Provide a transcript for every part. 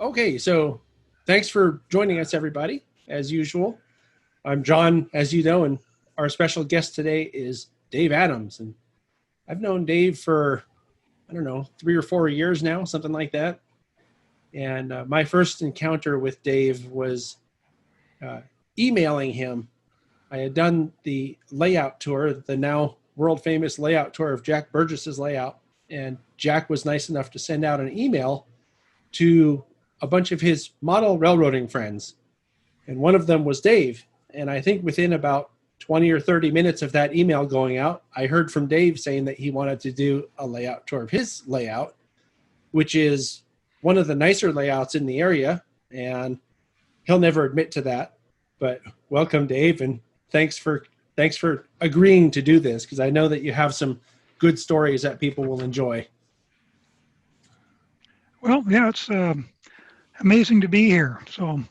Okay, so thanks for joining us, everybody. As usual, I'm John, as you know, and our special guest today is Dave Adams. And I've known Dave for, I don't know, 3 or 4 years now, something like that. And my first encounter with Dave was uh, emailing him. I had done the layout tour, the now world famous layout tour of Jack Burgess's layout. And Jack was nice enough to send out an email to a bunch of his model railroading friends. And one of them was Dave. And I think within about 20 or 30 minutes of that email going out, I heard from Dave saying that he wanted to do a layout tour of his layout, which is one of the nicer layouts in the area. And he'll never admit to that. But welcome, Dave, and thanks for agreeing to do this, because I know that you have some good stories that people will enjoy. Well, yeah, it's amazing to be here. So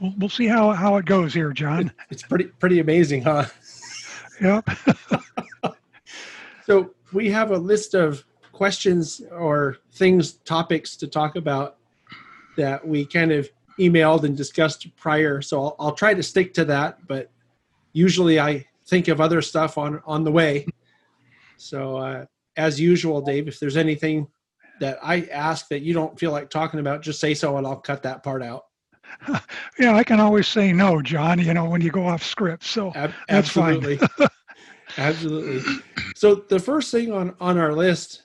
we'll see how it goes here, John. It's pretty amazing, huh? Yep. So we have a list of questions or topics to talk about that we kind of emailed and discussed prior. So I'll try to stick to that, but usually I think of other stuff on the way. So as usual, Dave, if there's anything that I ask that you don't feel like talking about, just say so and I'll cut that part out. Yeah, I can always say no, John, when you go off script. So that's absolutely. Fine. Absolutely. So the first thing on our list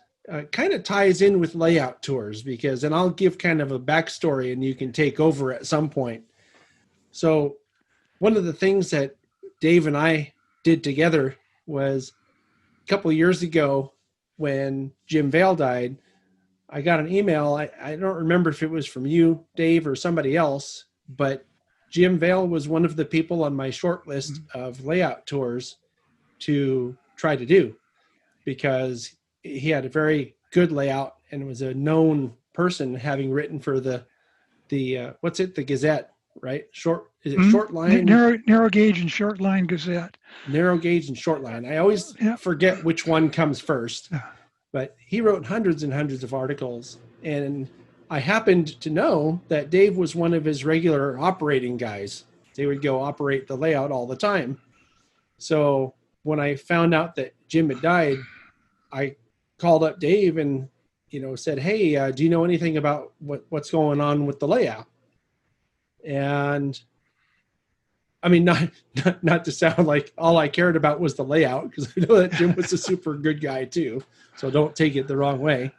kind of ties in with layout tours, and I'll give kind of a backstory and you can take over at some point. So one of the things that Dave and I did together was a couple of years ago when Jim Vale died, I got an email. I don't remember if it was from you, Dave, or somebody else, but Jim Vale was one of the people on my short list of layout tours to try to do, because he had a very good layout and was a known person, having written for the what's it, the Gazette, right? Short line? Narrow gauge and short line Gazette. Narrow gauge and short line. I always forget which one comes first. But he wrote hundreds and hundreds of articles, and I happened to know that Dave was one of his regular operating guys. They would go operate the layout all the time. So when I found out that Jim had died, I called up Dave and said, hey, do you know anything about what's going on with the layout? And I mean, not to sound like all I cared about was the layout, because I know that Jim was a super good guy too. So don't take it the wrong way.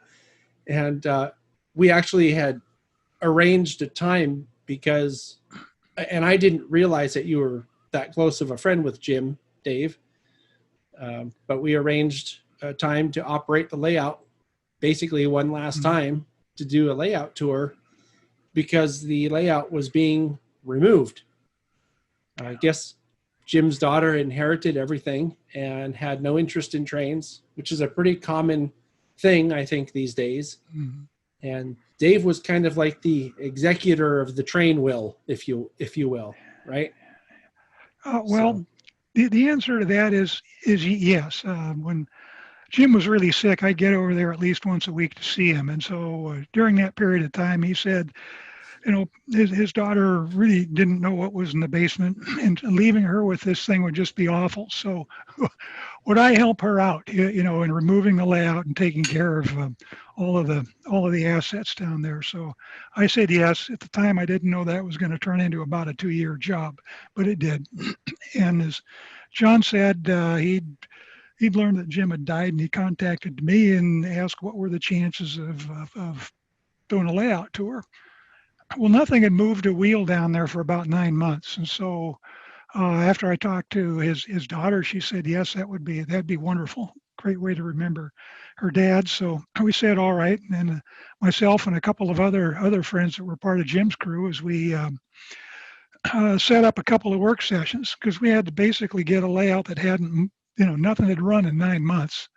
And we actually had arranged a time and I didn't realize that you were that close of a friend with Jim, Dave. But we arranged a time to operate the layout, basically one last time, to do a layout tour, because the layout was being removed. I guess Jim's daughter inherited everything and had no interest in trains, which is a pretty common thing, I think, these days. Mm-hmm. And Dave was kind of like the executor of the train will, if you will, right? The answer to that is yes. When Jim was really sick, I'd get over there at least once a week to see him. And so during that period of time, he said, his daughter really didn't know what was in the basement, and leaving her with this thing would just be awful. So would I help her out, in removing the layout and taking care of all of the assets down there? So I said yes. At the time, I didn't know that was going to turn into about a 2-year job, but it did. And as John said, he'd learned that Jim had died, and he contacted me and asked what were the chances of doing a layout tour. Well, nothing had moved a wheel down there for about 9 months. And so after I talked to his daughter, she said, yes, that'd be wonderful. Great way to remember her dad. So we said, all right. And then myself and a couple of other friends that were part of Jim's crew, as we set up a couple of work sessions, because we had to basically get a layout that hadn't, nothing had run in 9 months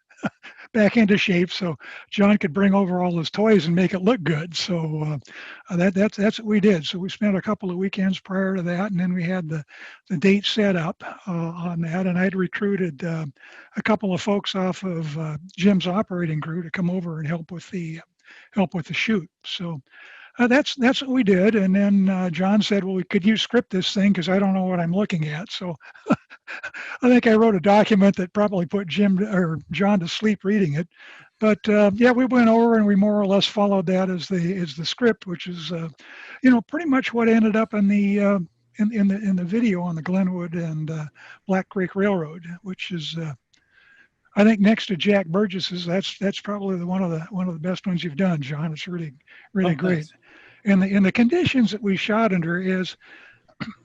back into shape, so John could bring over all his toys and make it look good. So that's what we did. So we spent a couple of weekends prior to that, and then we had the date set up on that. And I'd recruited a couple of folks off of Jim's operating crew to come over and help with the shoot. So That's what we did. And then John said, "Well, could you script this thing because I don't know what I'm looking at." So I think I wrote a document that probably put Jim or John to sleep reading it. But yeah, we went over and we more or less followed that as the script, which is pretty much what ended up in the in the video on the Glenwood and Black Creek Railroad, which is I think next to Jack Burgess's, that's probably one of the best ones you've done, John. It's really great. Thanks. And the conditions that we shot under is,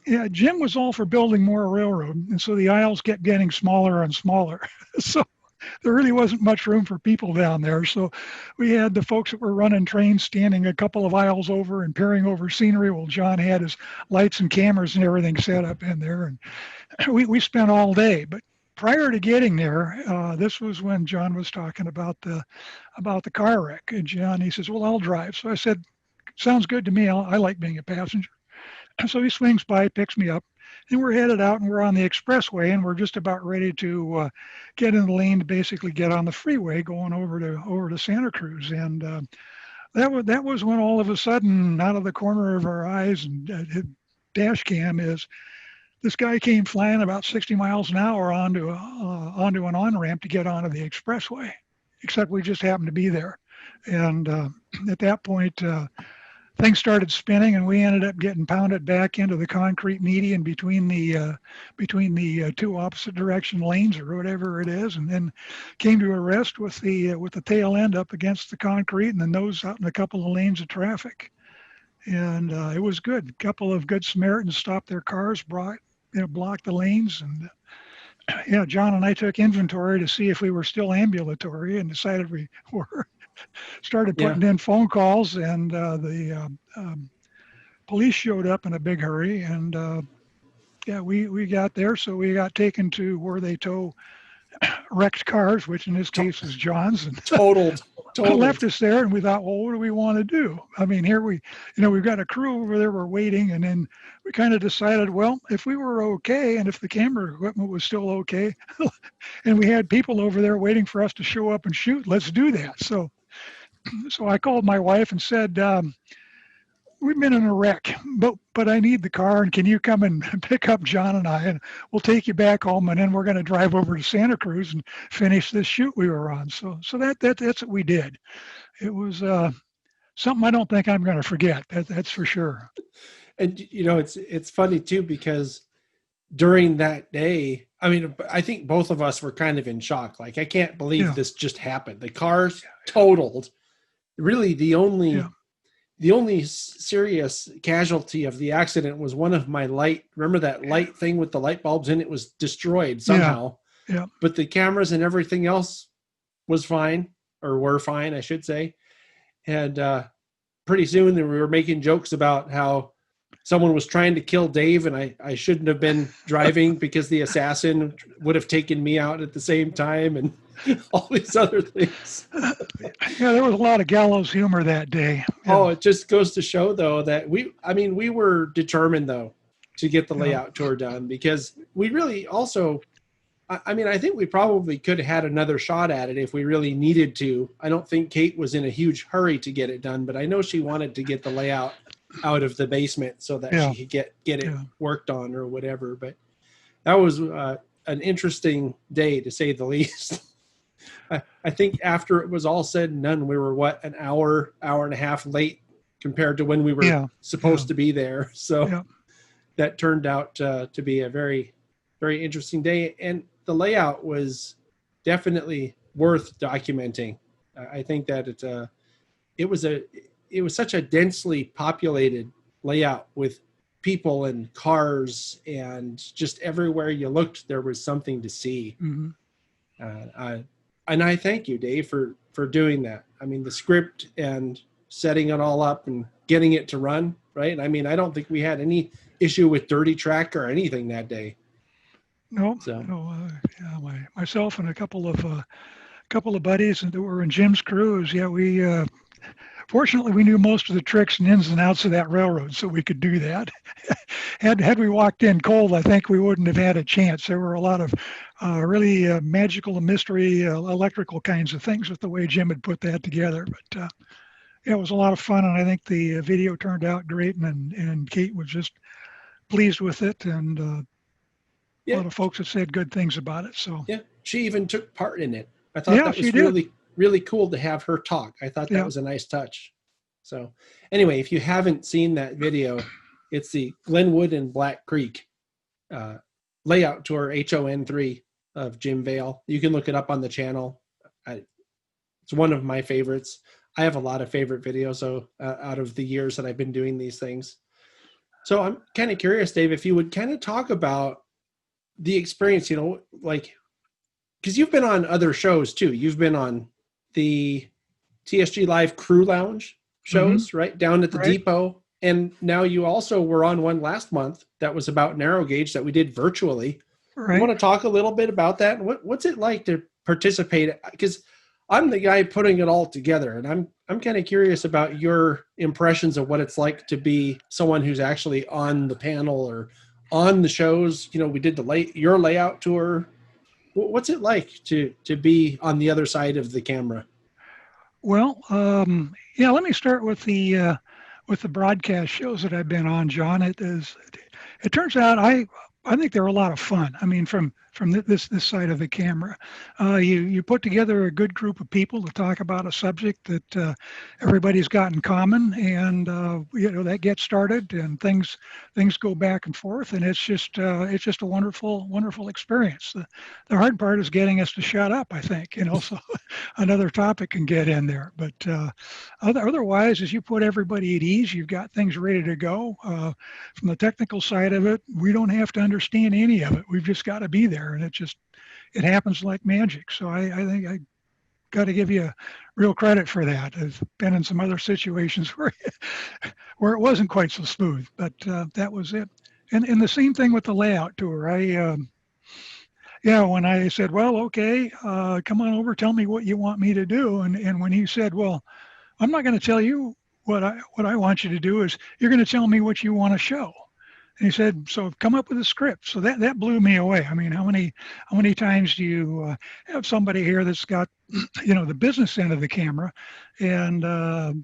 yeah, Jim was all for building more railroad, and so the aisles kept getting smaller and smaller. So there really wasn't much room for people down there. So we had the folks that were running trains standing a couple of aisles over and peering over scenery while John had his lights and cameras and everything set up in there. And we spent all day. But prior to getting there, this was when John was talking about the car wreck. And John, he says, "Well, I'll drive." So I said, "Sounds good to me. I like being a passenger." So he swings by, picks me up, and we're headed out, and we're on the expressway, and we're just about ready to get in the lane to basically get on the freeway going over to Santa Cruz. And that was when all of a sudden, out of the corner of our eyes and dash cam, is this guy came flying about 60 miles an hour onto an on-ramp to get onto the expressway, except we just happened to be there. And at that point, things started spinning, and we ended up getting pounded back into the concrete median between the two opposite direction lanes or whatever it is, and then came to a rest with the tail end up against the concrete and the nose out in a couple of lanes of traffic. And it was good. A couple of good Samaritans stopped their cars, blocked the lanes, and yeah, John and I took inventory to see if we were still ambulatory, and decided we were. Started putting in phone calls, and the police showed up in a big hurry, and yeah, we got there, so we got taken to where they tow wrecked cars, which in this case is John's, and Totaled. left us there. And we thought, well, what do we want to do? I mean, here we've got a crew over there, we're waiting, and then we kind of decided, well, if we were okay, and if the camera equipment was still okay, and we had people over there waiting for us to show up and shoot, let's do that. So I called my wife and said, "We've been in a wreck, but I need the car, and can you come and pick up John and I, and we'll take you back home, and then we're going to drive over to Santa Cruz and finish this shoot we were on." So that's what we did. It was something I don't think I'm going to forget. That's for sure. And it's funny too, because during that day, I mean, I think both of us were kind of in shock. Like, I can't believe this just happened. The cars totaled. Really, the only serious casualty of the accident was one of my light. Remember that light thing with the light bulbs in it was destroyed somehow. Yeah. But the cameras and everything else was fine, or were fine, I should say. And pretty soon we were making jokes about how someone was trying to kill Dave, and I shouldn't have been driving because the assassin would have taken me out at the same time, and all these other things. Yeah, there was a lot of gallows humor that day. Yeah. Oh, it just goes to show, though, that we were determined, though, to get the layout tour done, because we really also, I think we probably could have had another shot at it if we really needed to. I don't think Kate was in a huge hurry to get it done, but I know she wanted to get the layout out of the basement so that she could get it worked on or whatever. But that was an interesting day, to say the least. I think after it was all said and done, we were an hour and a half late compared to when we were supposed to be there. So that turned out to be a very, very interesting day. And the layout was definitely worth documenting. I think that it was such a densely populated layout with people and cars, and just everywhere you looked, there was something to see. Mm-hmm. And I thank you, Dave, for doing that. I mean, the script and setting it all up and getting it to run, right? I mean, I don't think we had any issue with dirty track or anything that day. No. Myself and a couple of buddies that were in Jim's crews. Yeah, we fortunately we knew most of the tricks and ins and outs of that railroad, so we could do that. Had we walked in cold, I think we wouldn't have had a chance. There were a lot of really magical and mystery electrical kinds of things with the way Jim had put that together. But Yeah, it was a lot of fun, and I think the video turned out great, and Kate was just pleased with it, and a Yeah, lot of folks have said good things about it. So yeah. She even took part in it. I thought yeah, that she was did. really, really cool to have her talk. I thought that Yeah, was a nice touch. So anyway, if you haven't seen that video, it's the Glenwood and Black Creek uh, layout tour HON3 of Jim Vale. You can look it up on the channel. It's one of my favorites. I have a lot of favorite videos out of the years that I've been doing these things. So I'm kind of curious, Dave, if you would kind of talk about the experience, like, because you've been on other shows too. You've been on the TSG Live Crew Lounge hmm, shows, right? Down at the right, depot. And now you also were on one last month that was about narrow gauge that we did virtually. You right. want to talk a little bit about that? What's it like to participate? Because I'm the guy putting it all together, and I'm kind of curious about your impressions of what it's like to be someone who's actually on the panel or on the shows. We did your layout tour. What's it like to be on the other side of the camera? Well, yeah. Let me start with the broadcast shows that I've been on, John. It is. It turns out I think they're a lot of fun. I mean, from this side of the camera, you put together a good group of people to talk about a subject that everybody's got in common, and that gets started, and things go back and forth, and it's just a wonderful experience. The hard part is getting us to shut up. I think so another topic can get in there, but otherwise, as you put everybody at ease, you've got things ready to go. From the technical side of it, we don't have to understand any of it. We've just got to be there, and it happens like magic. So I think I got to give you real credit for that. I've been in some other situations where it wasn't quite so smooth, but that was it. And the same thing with the layout tour. Yeah, when I said, well, okay, come on over, tell me what you want me to do, and when he said, well, I'm not going to tell you what I want you to do is you're going to tell me what you want to show. And he said, so come up with a script. So that blew me away. I mean, how many times do you have somebody here that's got the business end of the camera, and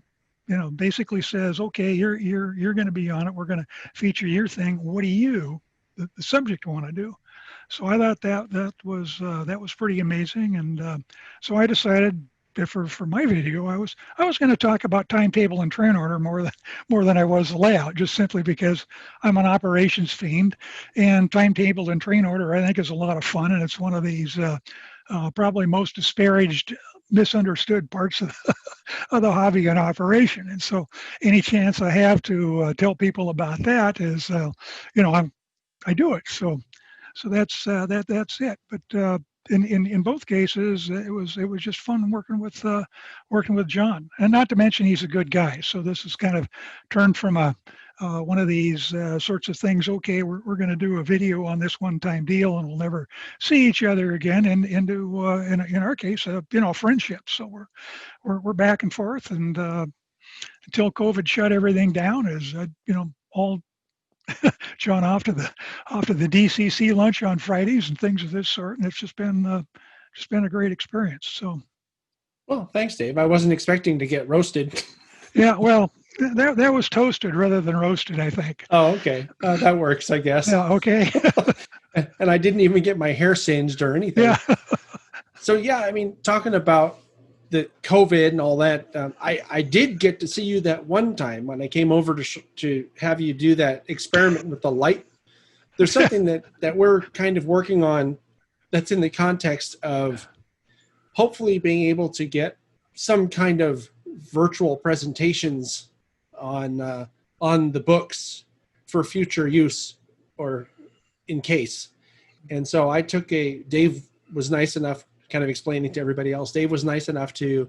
basically says, okay, you're going to be on it. We're going to feature your thing. What do you, the subject, want to do? So I thought that was pretty amazing, and so I decided that for my video, I was going to talk about timetable and train order more than I was the layout, just simply because I'm an operations fiend, and timetable and train order I think is a lot of fun, and it's one of these probably most disparaged, misunderstood parts of the hobby and operation. And so, any chance I have to tell people about that is, I do it. So that's it. But in both cases, it was just fun working with John, and not to mention he's a good guy. So this is kind of turned from a one of these sorts of things. Okay, we're going to do a video on this one-time deal, and we'll never see each other again. And into in our case, friendship. So we're back and forth, and until COVID shut everything down, is all John off to the DCC lunch on Fridays and things of this sort, and it's just been a great experience. So, Well, thanks, Dave. I wasn't expecting to get roasted. yeah, well, that was toasted rather than roasted, I think. Oh, okay. That works, I guess. Yeah, okay. And I didn't even get my hair singed or anything. Yeah, So, yeah, I mean, talking about the COVID and all that, I did get to see you that one time when I came over to have you do that experiment with the light. There's something that we're kind of working on that's in the context of hopefully being able to get some kind of virtual presentations on the books for future use or in case. And so Dave was nice enough, kind of explaining to everybody else, Dave was nice enough to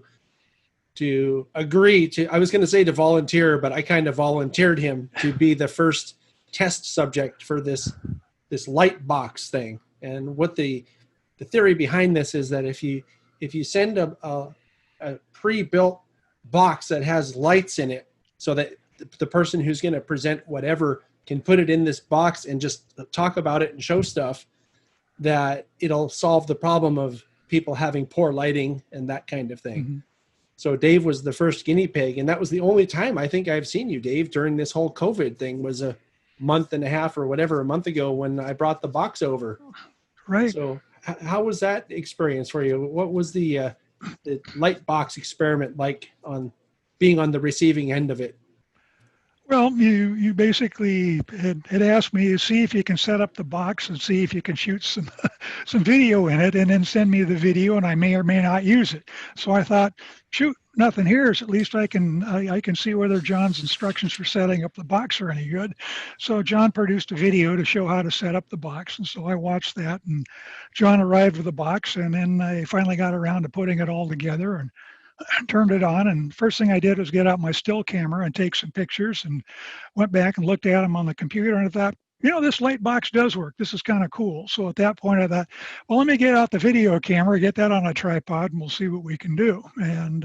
agree to, I was going to say to volunteer, but I kind of volunteered him to be the first test subject for this Lightbox thing. And what the theory behind this is that if you send a pre-built box that has lights in it, so that the person who's going to present whatever can put it in this box and just talk about it and show stuff, that it'll solve the problem of people having poor lighting and that kind of thing. mm-hmm. So Dave was the first guinea pig, and that was the only time I think I've seen you, Dave, during this whole COVID thing. Was a month and a half or whatever, a month ago, when I brought the box over. Right. So how was that experience for you? What was the Lightbox experiment like on being on the receiving end of it? Well, you basically had asked me to see if you can set up the box and see if you can shoot some some video in it, and then send me the video, and I may or may not use it. So I thought, shoot, nothing here. Is at least I can see whether John's instructions for setting up the box are any good. So John produced a video to show how to set up the box, and so I watched that. And John arrived with the box, and then I finally got around to putting it all together and turned it on. And first thing I did was get out my still camera and take some pictures, and went back and looked at them on the computer, and I thought, this light box does work. This is kind of cool. So at that point I thought, well, let me get out the video camera, get that on a tripod, and we'll see what we can do. And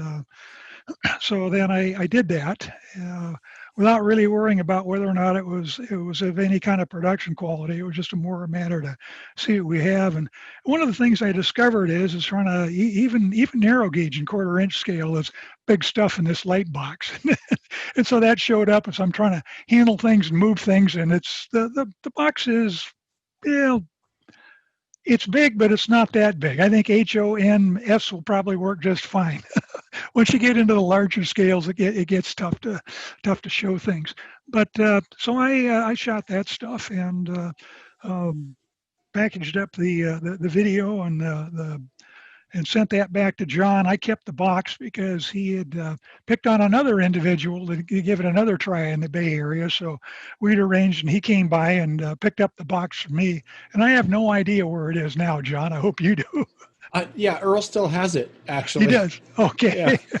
so then I did that without really worrying about whether or not it was of any kind of production quality. It was just more a matter to see what we have. And one of the things I discovered is trying to even narrow gauge and quarter-inch scale is big stuff in this light box. And so that showed up as I'm trying to handle things and move things. And it's the box is, it's big, but it's not that big. I think HONS will probably work just fine. Once you get into the larger scales, it gets tough to show things. But so I shot that stuff and packaged up the video and sent that back to John. I kept the box because he had picked on another individual to give it another try in the Bay Area. So we'd arranged, and he came by and picked up the box for me. And I have no idea where it is now, John. I hope you do. Yeah, Earl still has it, actually. He does. Okay. Yeah.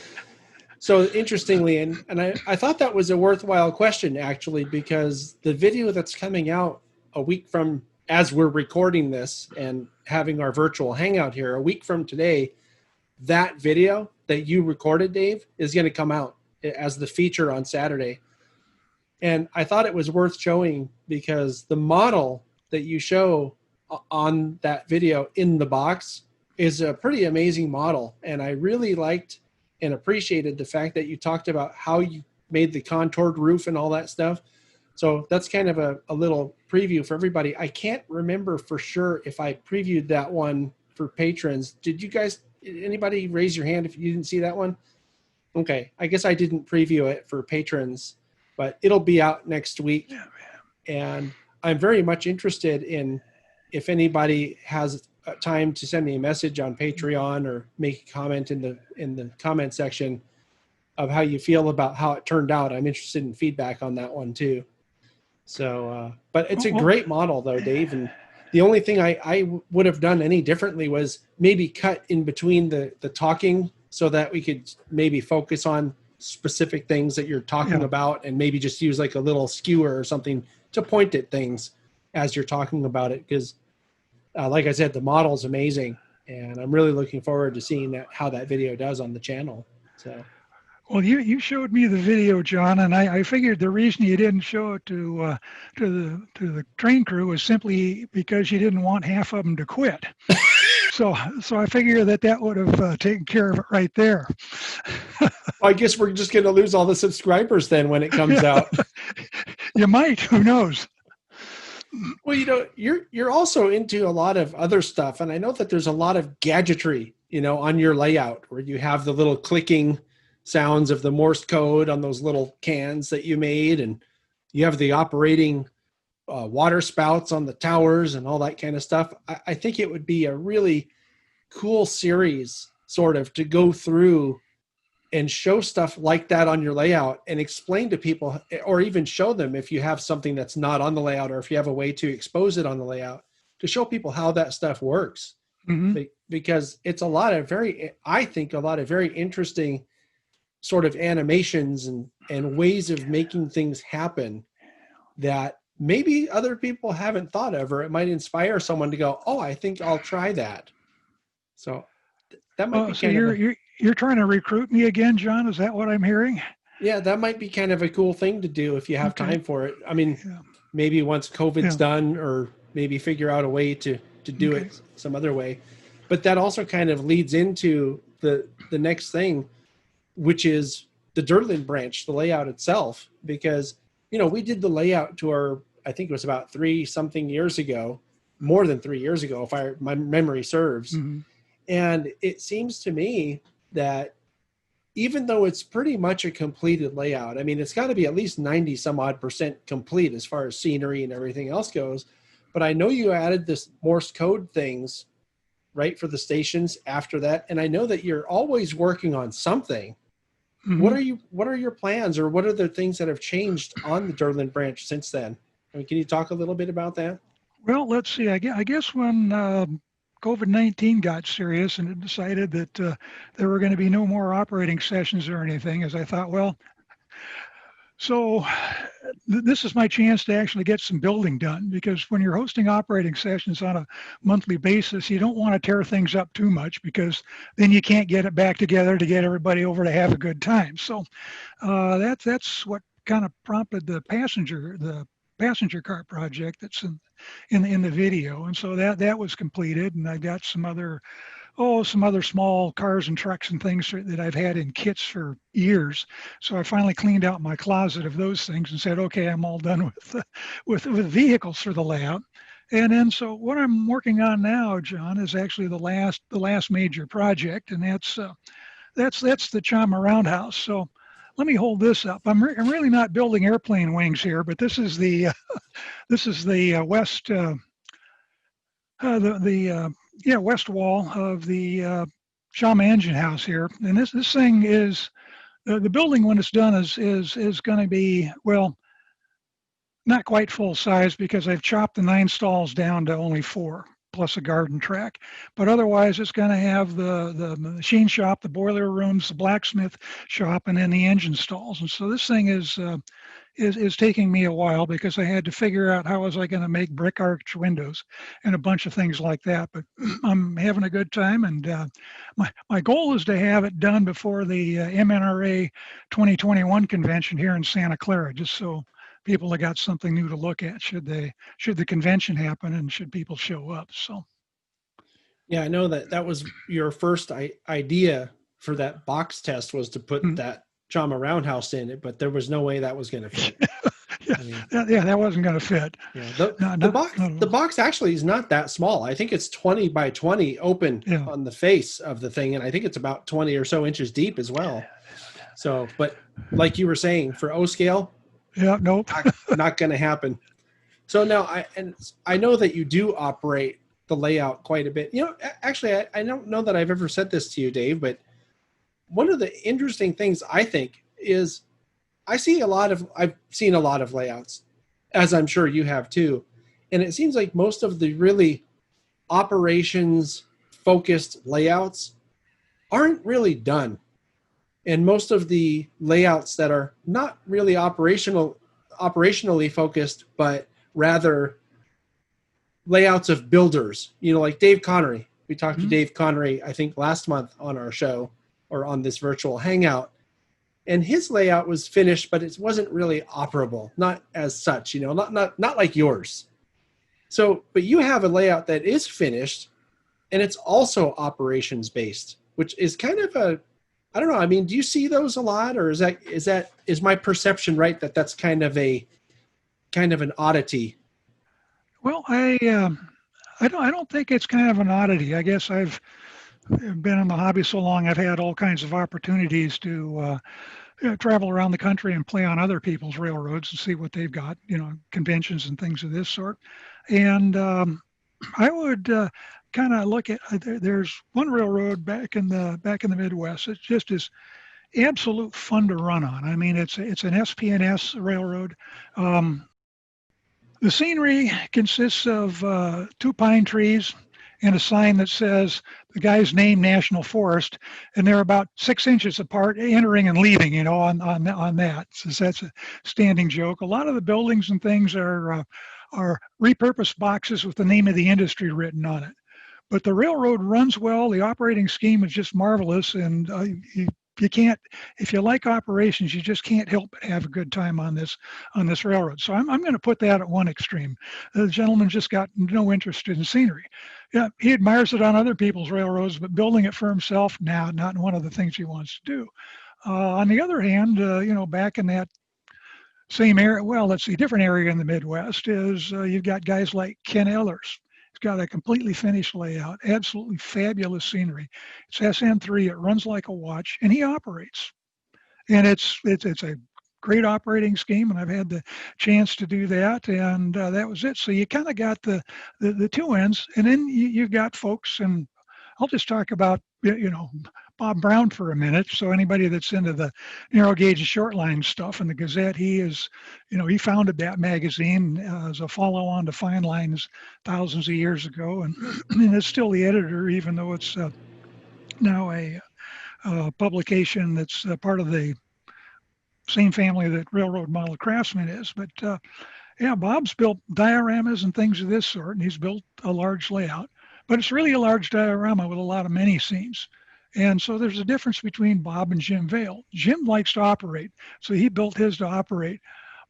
So interestingly, and I thought that was a worthwhile question, actually, because the video that's coming out a week from, as we're recording this and having our virtual hangout here, a week from today, that video that you recorded, Dave, is going to come out as the feature on Saturday. And I thought it was worth showing because the model that you show on that video in the box is a pretty amazing model. And I really liked and appreciated the fact that you talked about how you made the contoured roof and all that stuff. So that's kind of a little preview for everybody. I can't remember for sure if I previewed that one for patrons. Did you guys, anybody raise your hand if you didn't see that one? Okay, I guess I didn't preview it for patrons, but it'll be out next week. And I'm very much interested in if anybody has time to send me a message on Patreon or make a comment in the comment section of how you feel about how it turned out. I'm interested in feedback on that one too. So, but it's a great model though, Dave. And the only thing I would have done any differently was maybe cut in between the talking so that we could maybe focus on specific things that you're talking about, and maybe just use like a little skewer or something to point at things as you're talking about it. Because like I said, the model is amazing, and I'm really looking forward to seeing how that video does on the channel. So. Well, you showed me the video, John, and I figured the reason you didn't show it to the train crew was simply because you didn't want half of them to quit. So I figure that would have taken care of it right there. I guess we're just going to lose all the subscribers then when it comes out. You might. Who knows? Well, you're also into a lot of other stuff, and I know that there's a lot of gadgetry, on your layout where you have the little clicking sounds of the Morse code on those little cans that you made, and you have the operating water spouts on the towers and all that kind of stuff. I think it would be a really cool series sort of to go through and show stuff like that on your layout and explain to people, or even show them if you have something that's not on the layout, or if you have a way to expose it on the layout, to show people how that stuff works. Mm-hmm. Because it's a lot of very interesting sort of animations and ways of making things happen that maybe other people haven't thought of, or it might inspire someone to go, oh, I think I'll try that. So that might be you're trying to recruit me again, John? Is that what I'm hearing? Yeah, that might be kind of a cool thing to do if you have time for it. I mean, maybe once COVID's done, or maybe figure out a way to do it some other way. But that also kind of leads into the next thing. which is the Durlin Branch, the layout itself, because, we did the layout to our, I think it was about 3-something years ago, more than 3 years ago, if my memory serves. Mm-hmm. And it seems to me that even though it's pretty much a completed layout, I mean, it's got to be at least 90 some odd % complete as far as scenery and everything else goes. But I know you added this Morse code things, right, for the stations after that. And I know that you're always working on something. Mm-hmm. What are your plans, or what are the things that have changed on the Durlin Branch since then? I mean, can you talk a little bit about that? Well, let's see. I guess when COVID-19 got serious and it decided that there were going to be no more operating sessions or anything, as I thought, well, so this is my chance to actually get some building done, because when you're hosting operating sessions on a monthly basis, you don't want to tear things up too much, because then you can't get it back together to get everybody over to have a good time. So that's what kind of prompted the passenger car project that's in the video. And so that was completed, and I got some other small cars and trucks and things that I've had in kits for years. So I finally cleaned out my closet of those things and said, okay, I'm all done with vehicles for the layout. And then, so what I'm working on now, John, is actually the last major project, and that's the Chama Roundhouse. So let me hold this up. I'm really not building airplane wings here, but this is the west west wall of the Chama engine house here. And this thing is the building, when it's done, is going to be, well, not quite full size, because I've chopped the 9 stalls down to only 4 plus a garden track. But otherwise, it's going to have the machine shop, the boiler rooms, the blacksmith shop, and then the engine stalls. And so this thing is taking me a while, because I had to figure out how was I going to make brick arch windows and a bunch of things like that. But I'm having a good time, and my goal is to have it done before the MNRA 2021 convention here in Santa Clara, just so people have got something new to look at should the convention happen and should people show up. So yeah, I know that was your first idea for that box test, was to put that Chama Roundhouse in it, but there was no way that was going to fit. Yeah, I mean, that wasn't going to fit. Yeah, the box actually is not that small. I think it's 20 by 20 open on the face of the thing, and I think it's about 20 or so inches deep as well. So, but like you were saying, for O scale, nope, not going to happen. So now I know that you do operate the layout quite a bit. Actually, I don't know that I've ever said this to you, Dave, but one of the interesting things I think is I've seen a lot of layouts, as I'm sure you have too. And it seems like most of the really operations focused layouts aren't really done. And most of the layouts that are not really operationally focused, but rather layouts of builders, like Dave Connery. We talked to Dave Connery, I think last month on our show, or on this virtual hangout. And his layout was finished, but it wasn't really operable, not as such, not like yours. So, but you have a layout that is finished, and it's also operations based, which is kind of I don't know. I mean, do you see those a lot, or is my perception right that that's kind of an oddity? Well, I don't think it's kind of an oddity. I guess I've been in the hobby so long, I've had all kinds of opportunities to travel around the country and play on other people's railroads and see what they've got, conventions and things of this sort. And I would kind of look at, there's one railroad back in the Midwest. It just is absolute fun to run on. I mean, it's an SP&S railroad. The scenery consists of 2 pine trees and a sign that says the guy's name, National Forest, and they're about 6 inches apart, entering and leaving, on that. So that's a standing joke. A lot of the buildings and things are repurposed boxes with the name of the industry written on it. But the railroad runs well. The operating scheme is just marvelous, and you can't, if you like operations, you just can't help but have a good time on this railroad. So I'm going to put that at one extreme. The gentleman just got no interest in scenery. Yeah, he admires it on other people's railroads, but building it for himself, now not one of the things he wants to do. On the other hand, back in that same area, well, let's see, different area in the Midwest is you've got guys like Ken Ellers. He's got a completely finished layout, absolutely fabulous scenery. It's SN3, it runs like a watch, and he operates. And it's a great operating scheme, and I've had the chance to do that, and that was it. So you kind of got the two ends, and then you've got folks, and I'll just talk about Bob Brown for a minute. So anybody that's into the narrow gauge and short line stuff and the Gazette, he founded that magazine as a follow-on to Fine Lines thousands of years ago, and, and is still the editor, even though it's now a publication that's part of the same family that Railroad Model Craftsman is. But yeah, Bob's built dioramas and things of this sort, and he's built a large layout. But it's really a large diorama with a lot of mini scenes. And so there's a difference between Bob and Jim Vale. Jim likes to operate, so he built his to operate.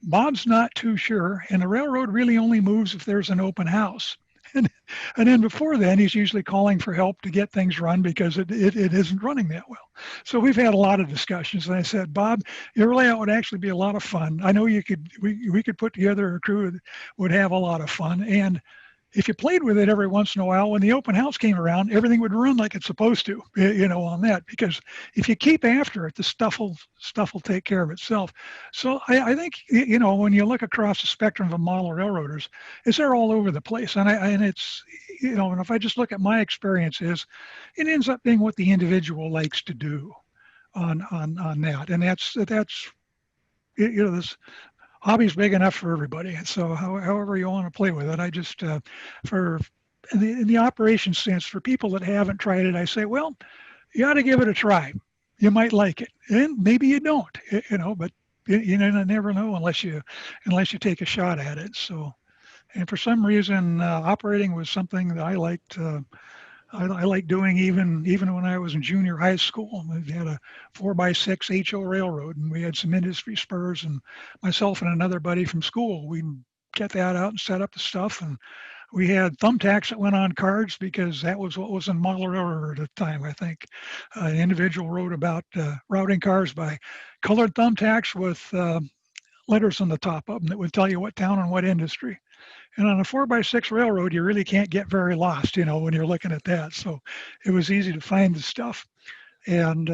Bob's not too sure, and the railroad really only moves if there's an open house. And then before then, he's usually calling for help to get things run because it isn't running that well. So we've had a lot of discussions. And I said, Bob, your layout would actually be a lot of fun. I know we could put together a crew that would have a lot of fun. And if you played with it every once in a while, when the open house came around, everything would run like it's supposed to, on that. Because if you keep after it, the stuff will take care of itself. So I think, when you look across the spectrum of model railroaders, they're all over the place. And it's, and if I just look at my experiences, it ends up being what the individual likes to do on that. And that's this hobby's big enough for everybody. So however you want to play with it, I just, in the operation sense, for people that haven't tried it, I say, well, you ought to give it a try. You might like it, and maybe you don't, but you never know unless you take a shot at it. So, and for some reason, operating was something that I liked. I like doing even when I was in junior high school. We had a 4x6 HO railroad, and we had some industry spurs, and myself and another buddy from school, we'd get that out and set up the stuff. And we had thumbtacks that went on cards because that was what was in model railroad at the time, I think. An individual wrote about routing cars by colored thumbtacks with letters on the top of them that would tell you what town and what industry. And on a 4x6 railroad, you really can't get very lost, when you're looking at that. So it was easy to find the stuff. And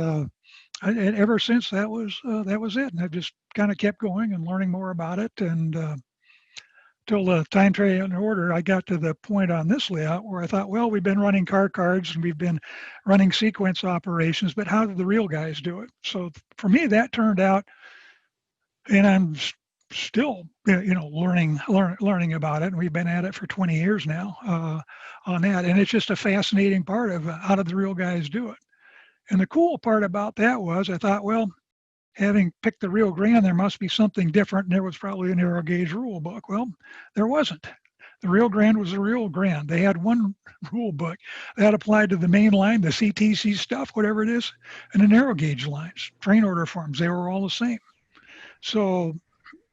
ever since that was it. And I just kind of kept going and learning more about it. And till the time train order, I got to the point on this layout where I thought, well, we've been running car cards and we've been running sequence operations, but how did the real guys do it? So for me, that turned out, and I'm still learning about it, and we've been at it for 20 years now on that, and it's just a fascinating part of how did the real guys do it. And the cool part about that was I thought, well, having picked the Rio Grande, there must be something different, and there was probably a narrow gauge rule book. Well, there wasn't. The Rio Grande was the Rio Grande. They had one rule book that applied to the main line, the CTC stuff, whatever it is, and the narrow gauge lines, train order forms. They were all the same. So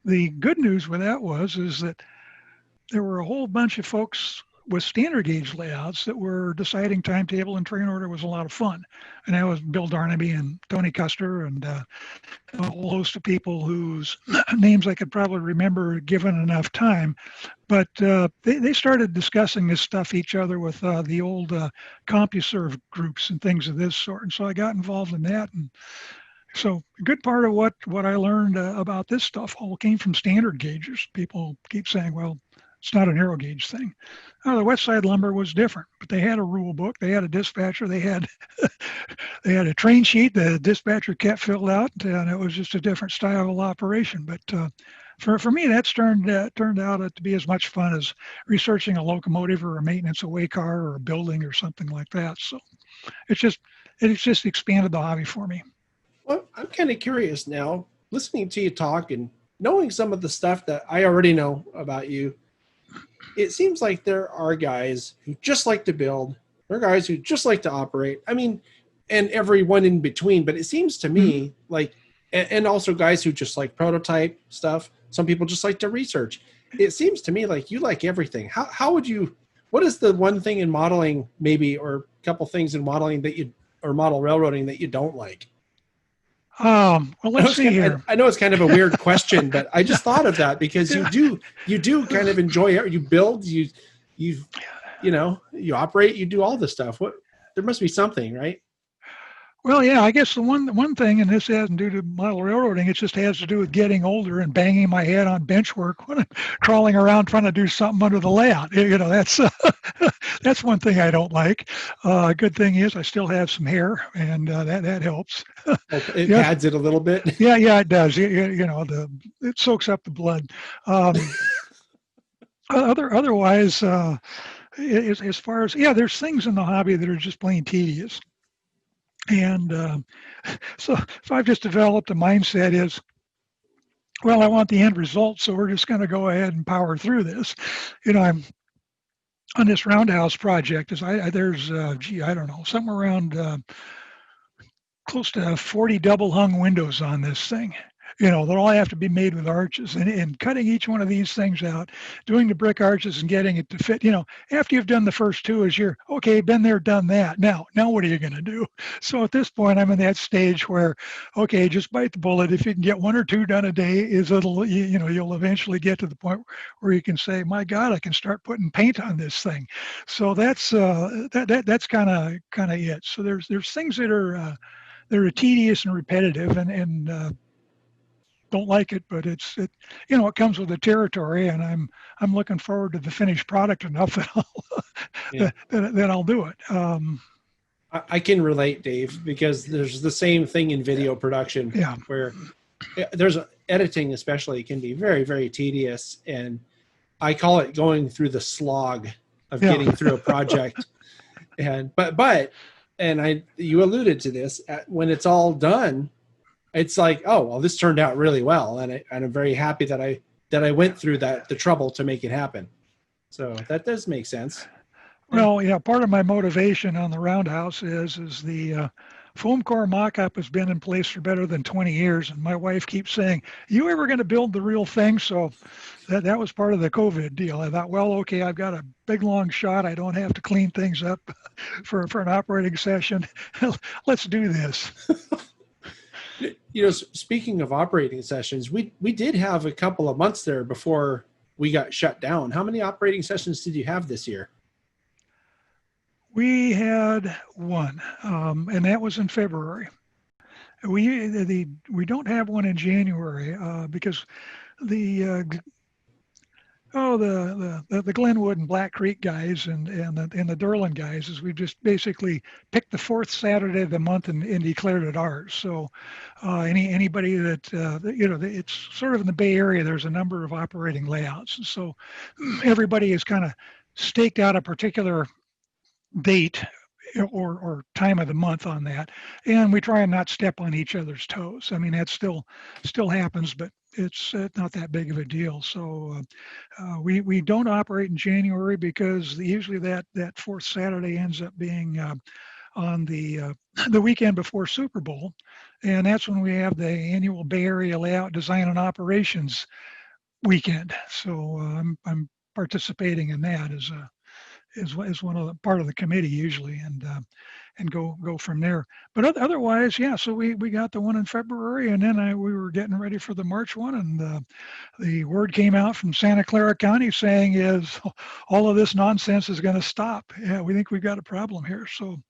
the good news with that is that there were a whole bunch of folks with standard gauge layouts that were deciding timetable and train order was a lot of fun. And that was Bill Darnaby and Tony Custer and a whole host of people whose names I could probably remember given enough time. But they started discussing this stuff each other with the old CompuServe groups and things of this sort. And so I got involved in that. And so a good part of what I learned about this stuff all came from standard gauges. People keep saying, well, it's not a narrow gauge thing. The West Side Lumber was different, but they had a rule book. They had a dispatcher. They had they had a train sheet the dispatcher kept filled out, and it was just a different style of operation. But for me, that's turned out to be as much fun as researching a locomotive or a maintenance away car or a building or something like that. So it's just expanded the hobby for me. Well, I'm kind of curious now, listening to you talk and knowing some of the stuff that I already know about you. It seems like there are guys who just like to build. There are guys who just like to operate. I mean, and everyone in between. But it seems to me like, and also guys who just like prototype stuff. Some people just like to research. It seems to me like you like everything. How would you, what is the one thing in modeling maybe, or a couple things in modeling that you, or model railroading that you don't like? Well, let's see here. I know it's kind of a weird question, but I just thought of that because you do kind of enjoy it. You build, you operate, you do all this stuff. There must be something, right? Well, yeah, I guess the one thing, and this hasn't to do to model railroading, it just has to do with getting older and banging my head on bench work when I'm crawling around trying to do something under the layout. That's that's one thing I don't like. Good thing is I still have some hair, and that helps. It pads it a little bit. Yeah, it does. It soaks up the blood. Otherwise, as far as there's things in the hobby that are just plain tedious. And so if I've just developed a mindset is, well, I want the end result, so we're just going to go ahead and power through this. I'm on this roundhouse project. There's I don't know, somewhere around close to 40 double hung windows on this thing. They'll all have to be made with arches, and cutting each one of these things out, doing the brick arches and getting it to fit. After you've done the first two, is you're okay, been there, done that. Now what are you going to do? So at this point, I'm in that stage where, okay, just bite the bullet. If you can get one or two done a day, you'll eventually get to the point where you can say, my God, I can start putting paint on this thing. So that's that's kind of it. So there's things that are tedious and repetitive, and don't like it, but it comes with the territory, and I'm looking forward to the finished product enough that I'll do it. I can relate, Dave, because there's the same thing in video production where there's editing, especially, can be very, very tedious, and I call it going through the slog of getting through a project. But you alluded to this, when it's all done, it's like, oh, well, this turned out really well. And I'm very happy that I went through the trouble to make it happen. So that does make sense. Well, yeah, part of my motivation on the roundhouse is the foam core mock-up has been in place for better than 20 years. And my wife keeps saying, you ever going to build the real thing? So that was part of the COVID deal. I thought, well, okay, I've got a big, long shot. I don't have to clean things up for an operating session. Let's do this. Speaking of operating sessions, we did have a couple of months there before we got shut down. How many operating sessions did you have this year? We had one, and that was in February. We don't have one in January because the Glenwood and Black Creek guys and the Durlin guys is we've just basically picked the fourth Saturday of the month and declared it ours. So anybody that it's sort of in the Bay Area, there's a number of operating layouts. So everybody has kind of staked out a particular date or time of the month on that, and we try and not step on each other's toes. I mean, that still happens, but it's not that big of a deal. So we don't operate in January because usually that fourth Saturday ends up being on the weekend before Super Bowl, and that's when we have the annual Bay Area Layout Design and Operations weekend. So I'm participating in that as one of the part of the committee usually, and go from there. But otherwise, yeah. So we got the one in February, and then we were getting ready for the March one, and the word came out from Santa Clara County saying is all of this nonsense is going to stop. Yeah, we think we've got a problem here. So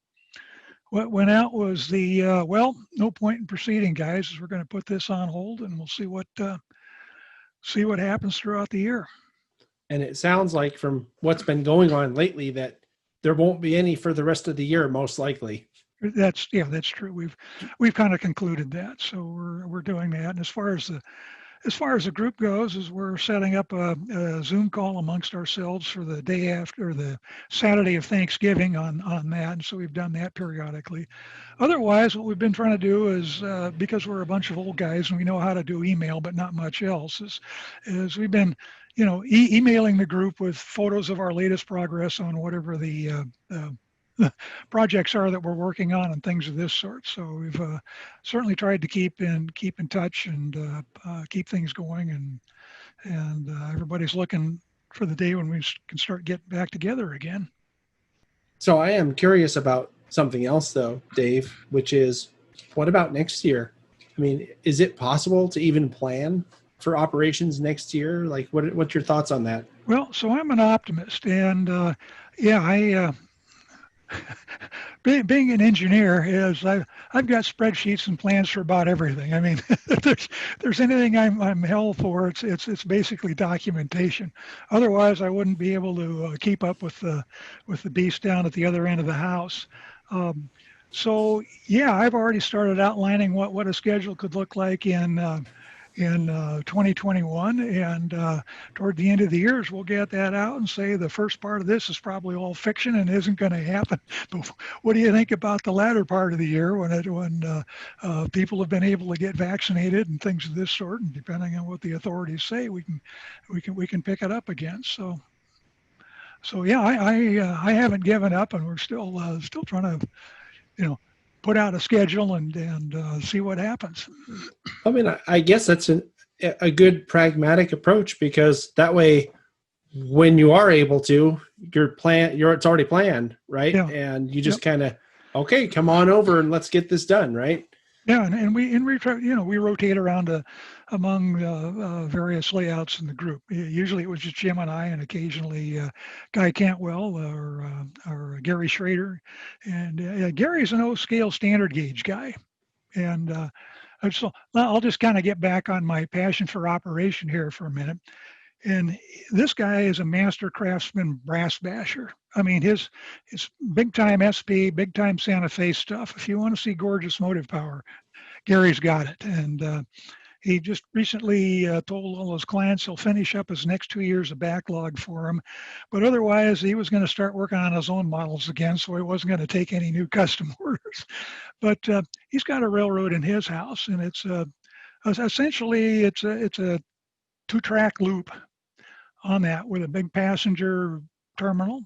what went out was well, no point in proceeding, guys. We're going to put this on hold, and we'll see what happens throughout the year. And it sounds like from what's been going on lately that there won't be any for the rest of the year, most likely. That's true. We've kind of concluded that, so we're doing that. And as far as the group goes, is we're setting up a Zoom call amongst ourselves for the day after the Saturday of Thanksgiving on that. And so we've done that periodically. Otherwise, what we've been trying to do is because we're a bunch of old guys and we know how to do email, but not much else, is we've been emailing the group with photos of our latest progress on whatever the projects are that we're working on and things of this sort. So we've certainly tried to keep in touch and keep things going, and everybody's looking for the day when we can start getting back together again. So I am curious about something else though, Dave, which is what about next year? I mean, is it possible to even plan for operations next year? Like, what's your thoughts on that? Well, so I'm an optimist, and yeah, being an engineer is I've got spreadsheets and plans for about everything. I mean, there's anything I'm hell for, it's basically documentation. Otherwise, I wouldn't be able to keep up with the beast down at the other end of the house. Um, so yeah, I've already started outlining what a schedule could look like in 2021, and toward the end of the years we'll get that out and say the first part of this is probably all fiction and isn't going to happen. But what do you think about the latter part of the year when people have been able to get vaccinated and things of this sort, and depending on what the authorities say, we can pick it up again. So yeah, I haven't given up, and we're still trying to put out a schedule and see what happens. I mean, I guess that's a good pragmatic approach, because that way, when you are able to, it's already planned, right? Yeah. And you just kind of, okay, come on over and let's get this done, right? Yeah, and we try, we rotate around among various layouts in the group. Usually it was just Jim and I, and occasionally Guy Cantwell or Gary Schrader. And Gary's an O scale standard gauge guy. And so I'll just kind of get back on my passion for operation here for a minute. And this guy is a master craftsman brass basher. I mean, his big time SP, big time Santa Fe stuff. If you want to see gorgeous motive power, Gary's got it. And he just recently told all his clients he'll finish up his next 2 years of backlog for him. But otherwise, he was going to start working on his own models again, so he wasn't going to take any new custom orders. But he's got a railroad in his house, and it's essentially it's a 2-track loop on that, with a big passenger terminal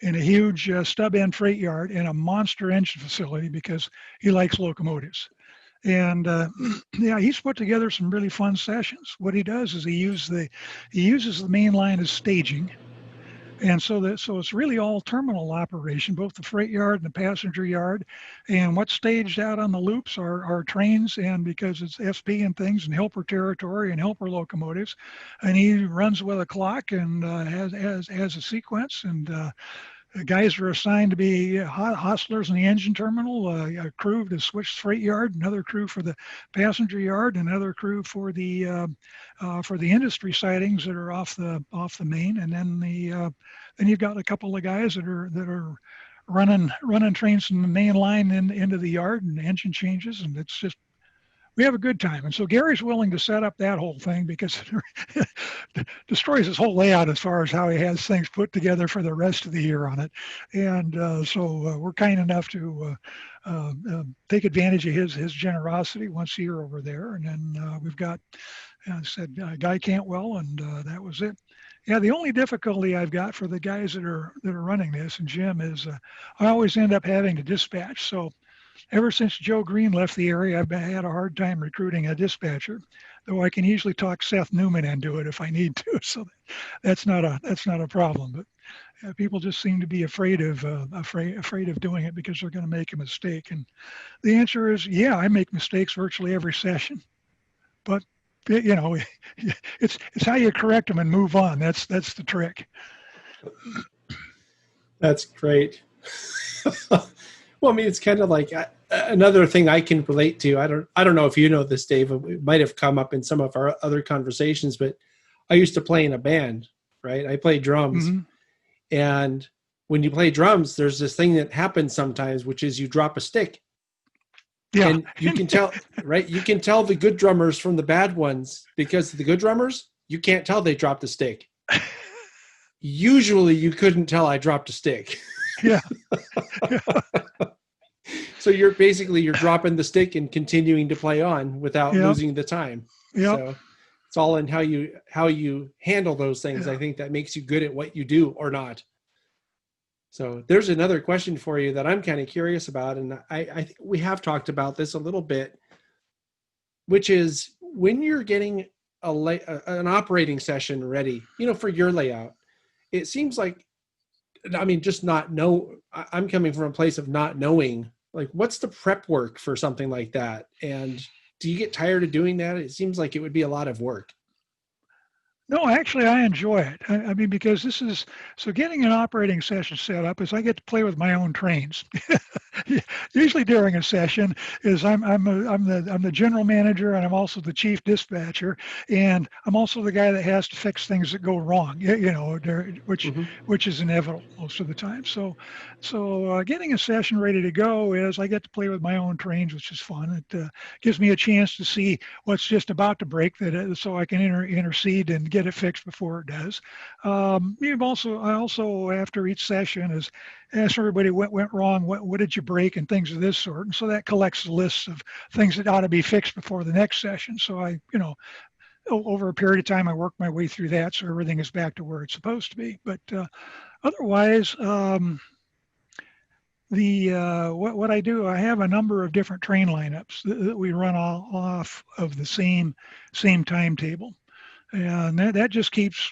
and a huge stub end freight yard and a monster engine facility, because he likes locomotives. And yeah, he's put together some really fun sessions. What he does is he uses the main line as staging. And so it's really all terminal operation, both the freight yard and the passenger yard. And what's staged out on the loops are trains, and because it's SP and things, and helper territory and helper locomotives. And he runs with a clock and has a sequence, and guys are assigned to be hostlers in the engine terminal, a crew to switch the freight yard, another crew for the passenger yard, another crew for the industry sidings that are off the main, and then you've got a couple of guys that are running trains from the main line into the yard, and engine changes, and it's just, we have a good time. And so Gary's willing to set up that whole thing, because it destroys his whole layout as far as how he has things put together for the rest of the year on it. And so we're kind enough to take advantage of his generosity once a year over there. And then we've got, I said, Guy Cantwell, and that was it. Yeah, the only difficulty I've got for the guys that are running this, and Jim, is I always end up having to dispatch. So ever since Joe Green left the area, I've had a hard time recruiting a dispatcher, though I can usually talk Seth Newman into it if I need to. So that's not a problem. But people just seem to be afraid of doing it because they're going to make a mistake. And the answer is, yeah, I make mistakes virtually every session, but it's how you correct them and move on. That's the trick. That's great. Well, I mean, it's kind of like another thing I can relate to. I don't know if you know this, Dave. It might have come up in some of our other conversations, but I used to play in a band, right? I play drums. Mm-hmm. And when you play drums, there's this thing that happens sometimes, which is you drop a stick. Yeah. And you can tell, right? You can tell the good drummers from the bad ones, because the good drummers, you can't tell they dropped a stick. Usually you couldn't tell I dropped a stick. Yeah. So you're dropping the stick and continuing to play on without losing the time. Yeah. So it's all in how you handle those things. I think that makes you good at what you do or not. So there's another question for you that I'm kind of curious about, and I think we have talked about this a little bit, which is when you're getting an operating session ready, for your layout, it seems like, I mean, I'm coming from a place of not knowing, like, what's the prep work for something like that? And do you get tired of doing that? It seems like it would be a lot of work. No, actually, I enjoy it. I mean, because this is so getting an operating session set up is I get to play with my own trains. Usually during a session is I'm the general manager and I'm also the chief dispatcher and I'm also the guy that has to fix things that go wrong. Which is inevitable most of the time. So getting a session ready to go is I get to play with my own trains, which is fun. It gives me a chance to see what's just about to break so I can intercede and get it fixed before it does. I also after each session is ask everybody what went wrong, what did you break, and things of this sort. And so that collects a list of things that ought to be fixed before the next session. So over a period of time, I work my way through that so everything is back to where it's supposed to be. But otherwise, what I do, I have a number of different train lineups that we run all off of the same timetable, and that just keeps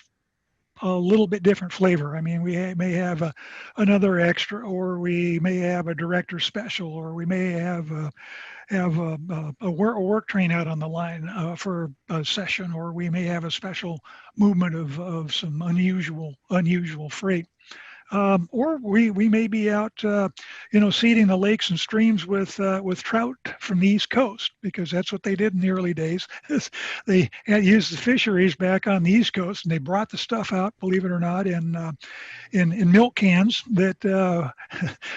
a little bit different flavor. I mean, may have another extra, or we may have a director special, or we may have a work train out on the line for a session, or we may have a special movement of some unusual freight. Or we may be out, seeding the lakes and streams with trout from the East Coast, because that's what they did in the early days. They had used the fisheries back on the East Coast, and they brought the stuff out, believe it or not, in milk cans that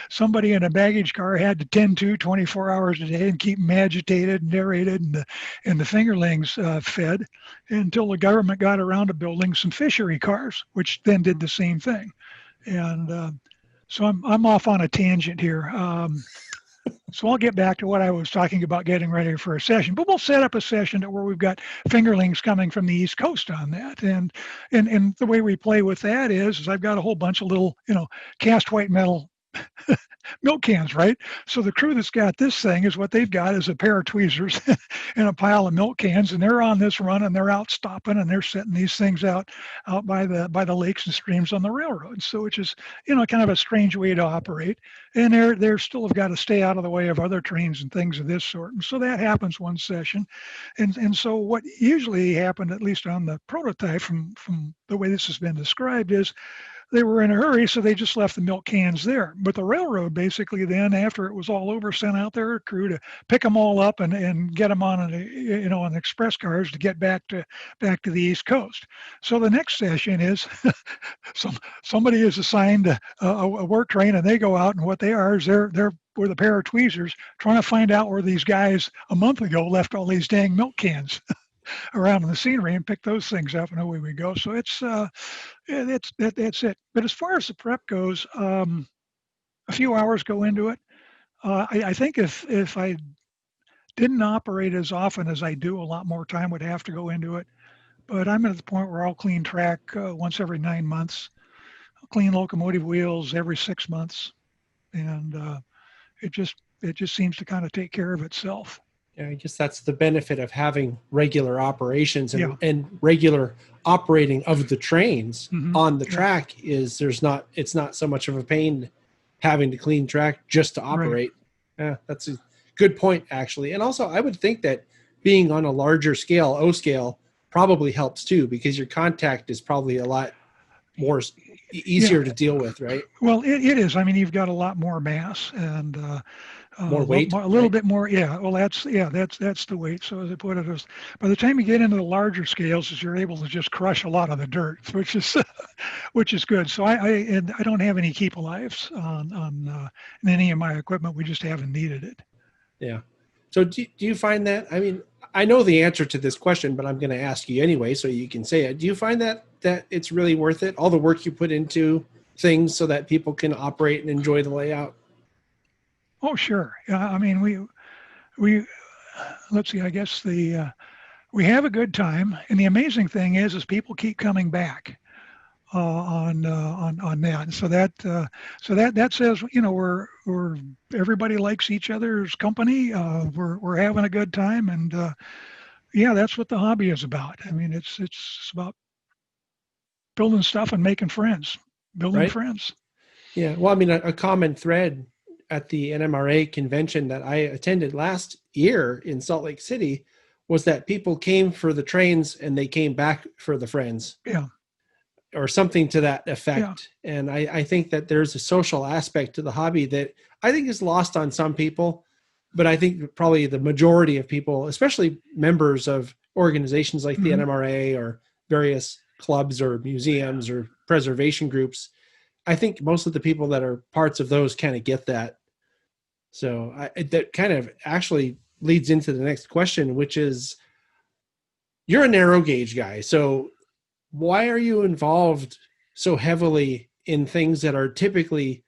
somebody in a baggage car had to tend to 24 hours a day and keep them agitated and aerated, and the fingerlings fed until the government got around to building some fishery cars, which then did the same thing. And so I'm off on a tangent here. So I'll get back to what I was talking about getting ready for a session, but we'll set up a session where we've got fingerlings coming from the East Coast on that. And the way we play with that is I've got a whole bunch of little, cast white metal milk cans, right? So the crew that's got this thing is what they've got is a pair of tweezers and a pile of milk cans, and they're on this run and they're out stopping and they're setting these things out by the lakes and streams on the railroad. So which is kind of a strange way to operate, and they're still have got to stay out of the way of other trains and things of this sort. And so that happens one session, and so what usually happened, at least on the prototype from the way this has been described, is they were in a hurry, so they just left the milk cans there. But the railroad basically then, after it was all over, sent out their crew to pick them all up and get them on on express cars to get back to the East Coast. So the next session is somebody is assigned a work train, and they go out, and what they are is they're with a pair of tweezers trying to find out where these guys a month ago left all these dang milk cans around in the scenery, and pick those things up, and away we go. So that's it. But as far as the prep goes, a few hours go into it. I think if I didn't operate as often as I do, a lot more time would have to go into it. But I'm at the point where I'll clean track once every 9 months. I'll clean locomotive wheels every 6 months, and it just seems to kind of take care of itself. Yeah, I guess that's the benefit of having regular operations and Yeah. regular operating of the trains on the Yeah. track is it's not so much of a pain having to clean track just to operate. Right. Yeah, that's a good point, actually. And also, I would think that being on a larger scale, O scale, probably helps too, because your contact is probably a lot more easier to deal with, right? Well, it is. I mean, you've got a lot more mass and more weight, a little bit more. Yeah. Well, that's the weight. So as I put it, by the time you get into the larger scales, is you're able to just crush a lot of the dirt, which is good. So I don't have any keep alives on any of my equipment. We just haven't needed it. Yeah. So do you find that? I mean, I know the answer to this question, but I'm going to ask you anyway, so you can say it. Do you find that it's really worth it? All the work you put into things so that people can operate and enjoy the layout? Oh, sure. I mean, we let's see. I guess we have a good time, and the amazing thing is people keep coming back on that. And so that says we're everybody likes each other's company. We're having a good time, and yeah, that's what the hobby is about. I mean, it's about building stuff and making friends, building right? friends. Yeah. Well, I mean, a common thread at the NMRA convention that I attended last year in Salt Lake City was that people came for the trains and they came back for the friends. Yeah. Or something to that effect. Yeah. And I think that there's a social aspect to the hobby that I think is lost on some people, but I think probably the majority of people, especially members of organizations like the NMRA or various clubs or museums or preservation groups, I think most of the people that are parts of those kind of get that. So that kind of actually leads into the next question, which is, you're a narrow gauge guy. So why are you involved so heavily in things that are typically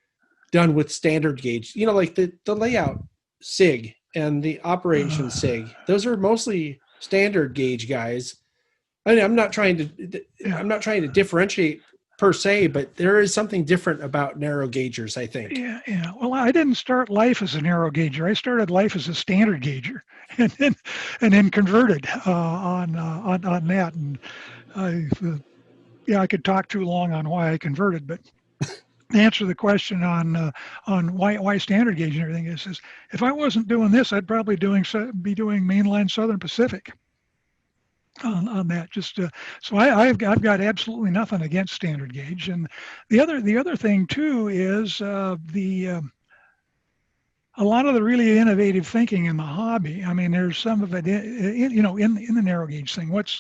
done with standard gauge? You know, like the layout SIG and the operation SIG. Those are mostly standard gauge guys. I mean, I'm not trying to differentiate per se, but there is something different about narrow gaugers, I think. Yeah. Well, I didn't start life as a narrow gauger. I started life as a standard gauger, and then converted on that. And I could talk too long on why I converted, but to answer the question on why standard gauge and everything is if I wasn't doing this, I'd probably be doing mainline Southern Pacific on that. Just so I've got absolutely nothing against standard gauge. And the other thing too is a lot of the really innovative thinking in the hobby. I mean, there's some of it in the narrow gauge thing. What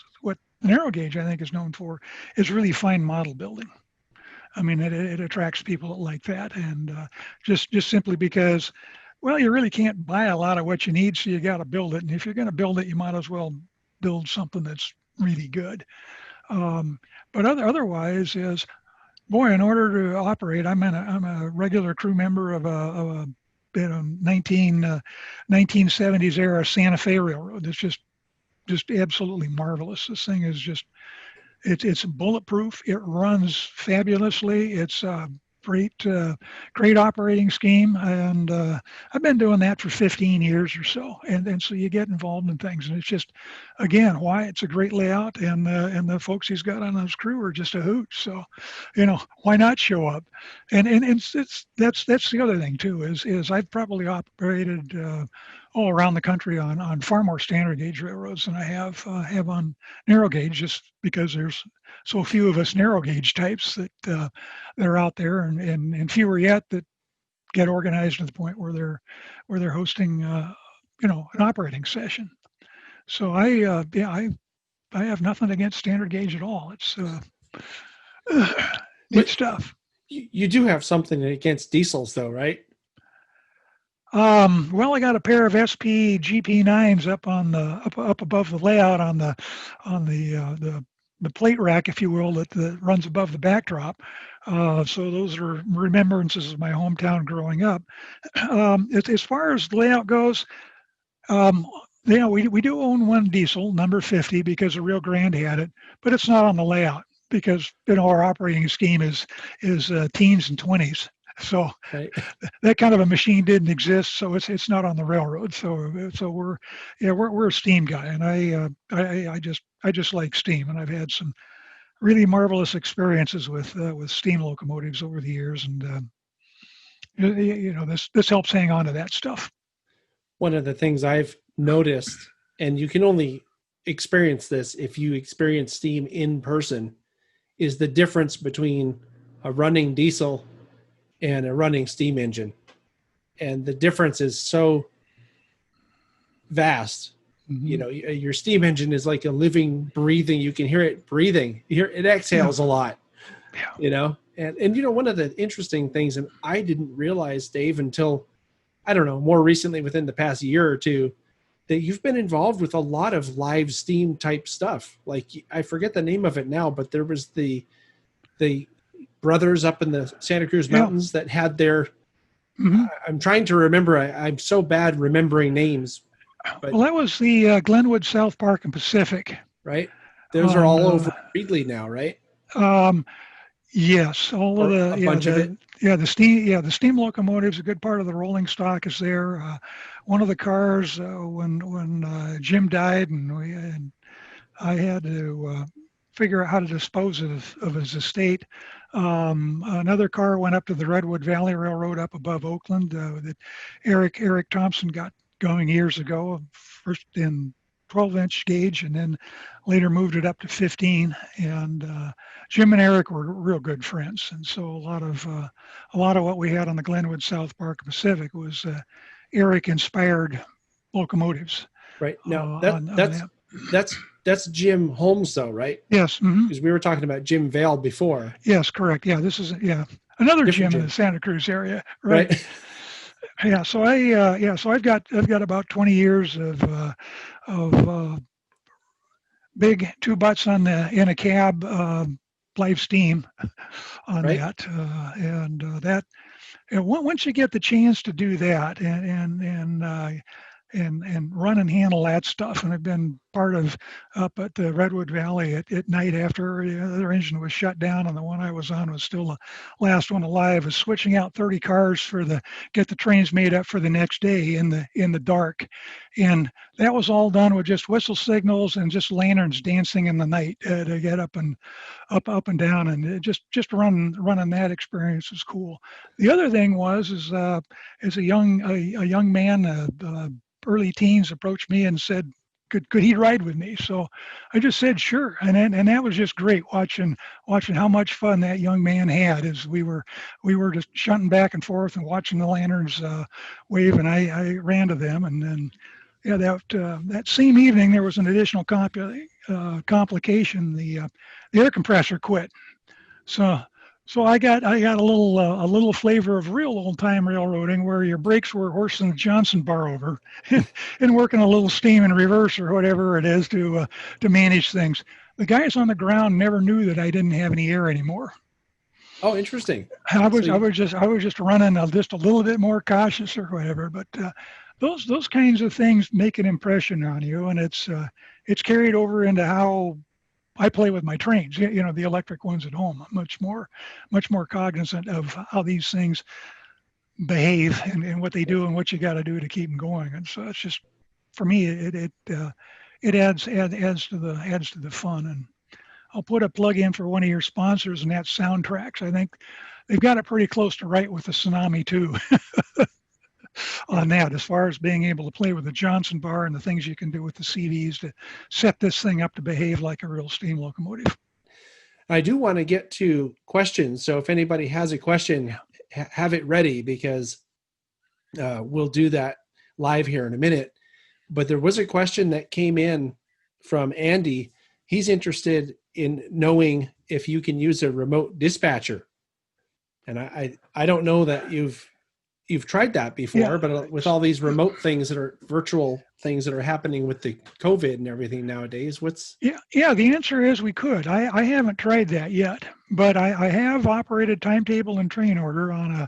narrow gauge I think is known for is really fine model building. I mean, it attracts people like that, and just simply because, well, you really can't buy a lot of what you need, so you got to build it. And if you're going to build it, you might as well build something that's really good. But otherwise, is boy, in order to operate, I'm a regular crew member of a 1970s era Santa Fe railroad. That's just absolutely marvelous. This thing is just. It's bulletproof. It runs fabulously. It's a great operating scheme, and I've been doing that for 15 years or so. And so you get involved in things, and it's just, again, why it's a great layout, and the folks he's got on his crew are just a hoot. So, why not show up? And that's the other thing too is I've probably operated all around the country on far more standard gauge railroads than I have on narrow gauge, just because there's so few of us narrow gauge types that are out there, and fewer yet that get organized to the point where they're hosting an operating session. So I have nothing against standard gauge at all. It's neat stuff. You do have something against diesels, though, right? Well, I got a pair of SP GP9s up on the up above the layout on the plate rack, if you will, that runs above the backdrop. So those are remembrances of my hometown growing up. As far as the layout goes, we do own one diesel, number 50, because the Rio Grande had it, but it's not on the layout because our operating scheme is teens and 20s. So right. That kind of a machine didn't exist, so it's not on the railroad. So we're a steam guy, and I just like steam, and I've had some really marvelous experiences with steam locomotives over the years, and this helps hang on to that stuff. One of the things I've noticed, and you can only experience this if you experience steam in person, is the difference between a running diesel and a running steam engine. And the difference is so vast. Mm-hmm. Your steam engine is like a living, breathing, you can hear it breathing. It exhales a lot, and one of the interesting things, and I didn't realize, Dave, until, I don't know, more recently within the past year or two, that you've been involved with a lot of live steam type stuff. Like, I forget the name of it now, but there was the brothers up in the Santa Cruz Mountains that had their, I'm trying to remember, I'm so bad remembering names. But, well, that was the Glenwood, South Park, and Pacific. Right? Those are all over Reedley now, right? Yes, all of it. The steam locomotives, a good part of the rolling stock is there. One of the cars, when Jim died, and I had to figure out how to dispose of his estate. Another car went up to the Redwood Valley Railroad up above Oakland that Eric Thompson got going years ago, first in 12-inch gauge, and then later moved it up to 15. And Jim and Eric were real good friends, and so a lot of what we had on the Glenwood South Park Pacific was Eric inspired locomotives. Right now, that's Jim Holmes, though, right? Yes. Because we were talking about Jim Vale before. Yes, correct. Yeah, this is another Jim in the Santa Cruz area, right? Yeah. So I've got about 20 years of big two butts in a cab, live steam on that, and once you get the chance to do that and run and handle that stuff. And I've been part of up at the Redwood Valley at night after the other engine was shut down and the one I was on was still the last one alive, was switching out 30 cars for get the trains made up for the next day in the dark. And that was all done with just whistle signals and just lanterns dancing in the night to get up and down. And just running that experience was cool. The other thing was as a young man, early teens, approached me and said, could he ride with me? So I just said sure, and that was just great watching how much fun that young man had as we were just shunting back and forth and watching the lanterns wave, and I ran to them, and then that same evening there was an additional complication. The air compressor quit, so I got a little flavor of real old time railroading where your brakes were horsing the Johnson bar over and working a little steam in reverse or whatever it is to manage things. The guys on the ground never knew that I didn't have any air anymore. Oh, interesting. I was just running just a little bit more cautious or whatever. But those kinds of things make an impression on you, and it's carried over into how I play with my trains, the electric ones at home. I'm much more cognizant of how these things behave and what they do and what you got to do to keep them going. And so it's just, for me, it adds to the fun. And I'll put a plug in for one of your sponsors, and that's Soundtracks. I think they've got it pretty close to right with the Tsunami too. On that, as far as being able to play with the Johnson bar and the things you can do with the CVs to set this thing up to behave like a real steam locomotive. I do want to get to questions. So if anybody has a question, have it ready, because we'll do that live here in a minute. But there was a question that came in from Andy. He's interested in knowing if you can use a remote dispatcher. And I don't know that you've tried that before, but with all these remote things that are virtual things that are happening with the COVID and everything nowadays, the answer is we could. I haven't tried that yet, but I have operated timetable and train order on a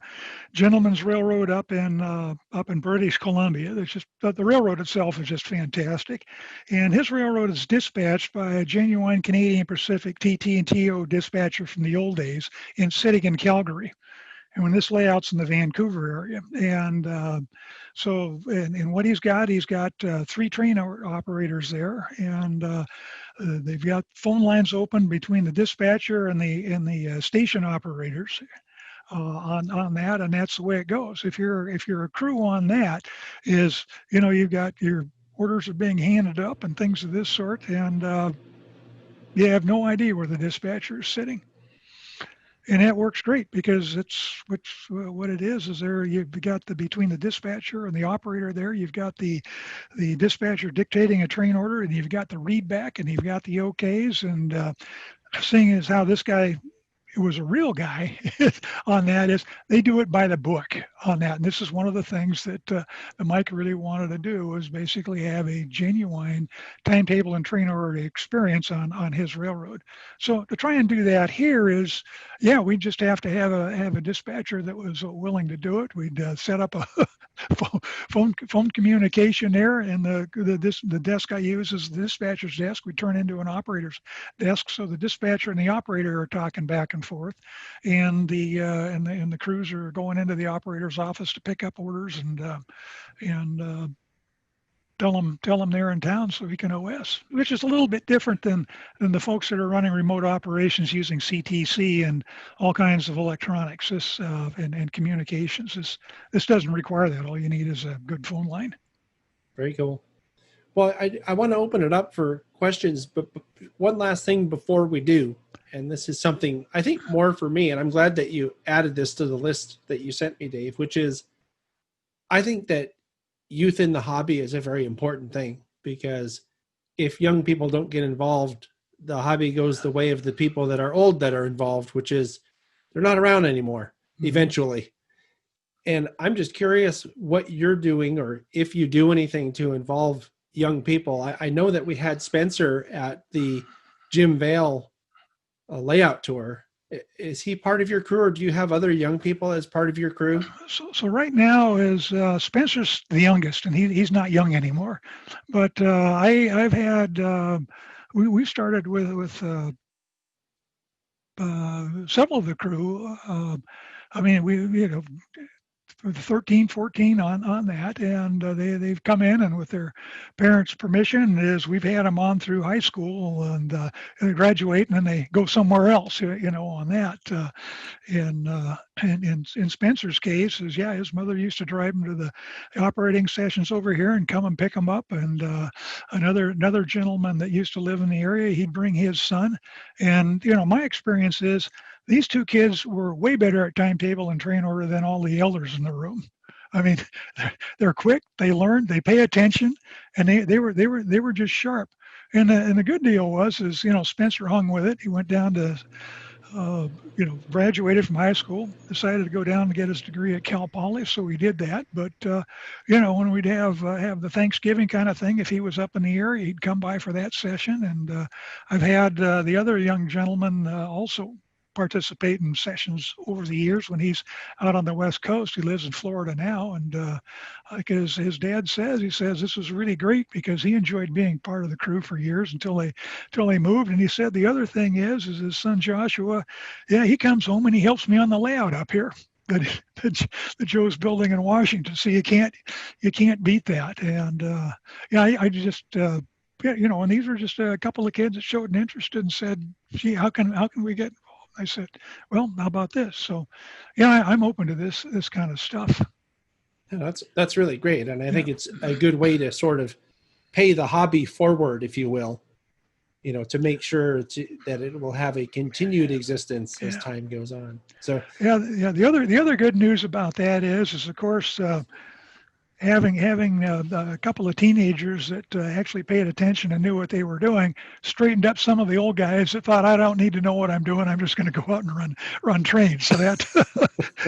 gentleman's railroad up in British Columbia. That's just, the railroad itself is just fantastic, and his railroad is dispatched by a genuine Canadian Pacific TT&TO dispatcher from the old days sitting in Calgary. And when this layout's in the Vancouver area, and and what he's got 3 train operators there, and they've got phone lines open between the dispatcher and the station operators on that, and that's the way it goes. If you're a crew on that, you've got your orders are being handed up and things of this sort, and you have no idea where the dispatcher is sitting. And that works great because what it is there you've got between the dispatcher and the operator there, you've got the dispatcher dictating a train order, and you've got the read back, and you've got the OKs, and seeing as how this guy was a real guy on that, is they do it by the book on that. And this is one of the things that Mike really wanted to do, was basically have a genuine timetable and train order experience on his railroad. So to try and do that here is, we just have to have a dispatcher that was willing to do it. We'd set up a phone communication there, and the desk I use is the dispatcher's desk. We turn into an operator's desk, so the dispatcher and the operator are talking back and forth, and the crews are going into the operator's office to pick up orders, and tell them they're in town so we can OS, which is a little bit different than the folks that are running remote operations using CTC and all kinds of electronics. And communications. This doesn't require that. All you need is a good phone line. Very cool. Well, I want to open it up for questions, but one last thing before we do, and this is something I think more for me, and I'm glad that you added this to the list that you sent me, Dave, which is I think that youth in the hobby is a very important thing, because if young people don't get involved, the hobby goes the way of the people that are old that are involved, which is they're not around anymore eventually. And I'm just curious what you're doing, or if you do anything to involve young people. I know that we had Spencer at the Jim Vale layout tour. Is he part of your crew, or do you have other young people as part of your crew? So right now is Spencer's the youngest, and he's not young anymore. But I've had we started with several of the crew. I mean, we 13, 14 on that, and they've come in, and with their parents' permission, is we've had them on through high school, and they graduate, and then they go somewhere else, on that. And in Spencer's case, is his mother used to drive him to the operating sessions over here and come and pick him up, and another gentleman that used to live in the area, he'd bring his son, and my experience is, these two kids were way better at timetable and train order than all the elders in the room. I mean, they're quick, they learn, they pay attention, and they were just sharp. And the good deal is Spencer hung with it. He went down to graduated from high school, decided to go down and get his degree at Cal Poly, so he did that. But when we'd have the Thanksgiving kind of thing, if he was up in the area, he'd come by for that session. And I've had the other young gentleman also participate in sessions over the years when he's out on the West Coast. He lives in Florida now, and like his dad says, he says this was really great because he enjoyed being part of the crew for years until they moved. And he said the other thing is his son Joshua, he comes home and he helps me on the layout up here that Joe's building in Washington. So you can't beat that. And I just and these were just a couple of kids that showed an interest and said, gee, how can we get? I said, well, how about this? So, I'm open to this kind of stuff. Yeah, that's really great. And I think it's a good way to sort of pay the hobby forward, if you will, to make sure that it will have a continued existence as time goes on. So, the other good news about that is of course, having a couple of teenagers that actually paid attention and knew what they were doing straightened up some of the old guys that thought, I don't need to know what I'm doing. I'm just going to go out and run trains. So that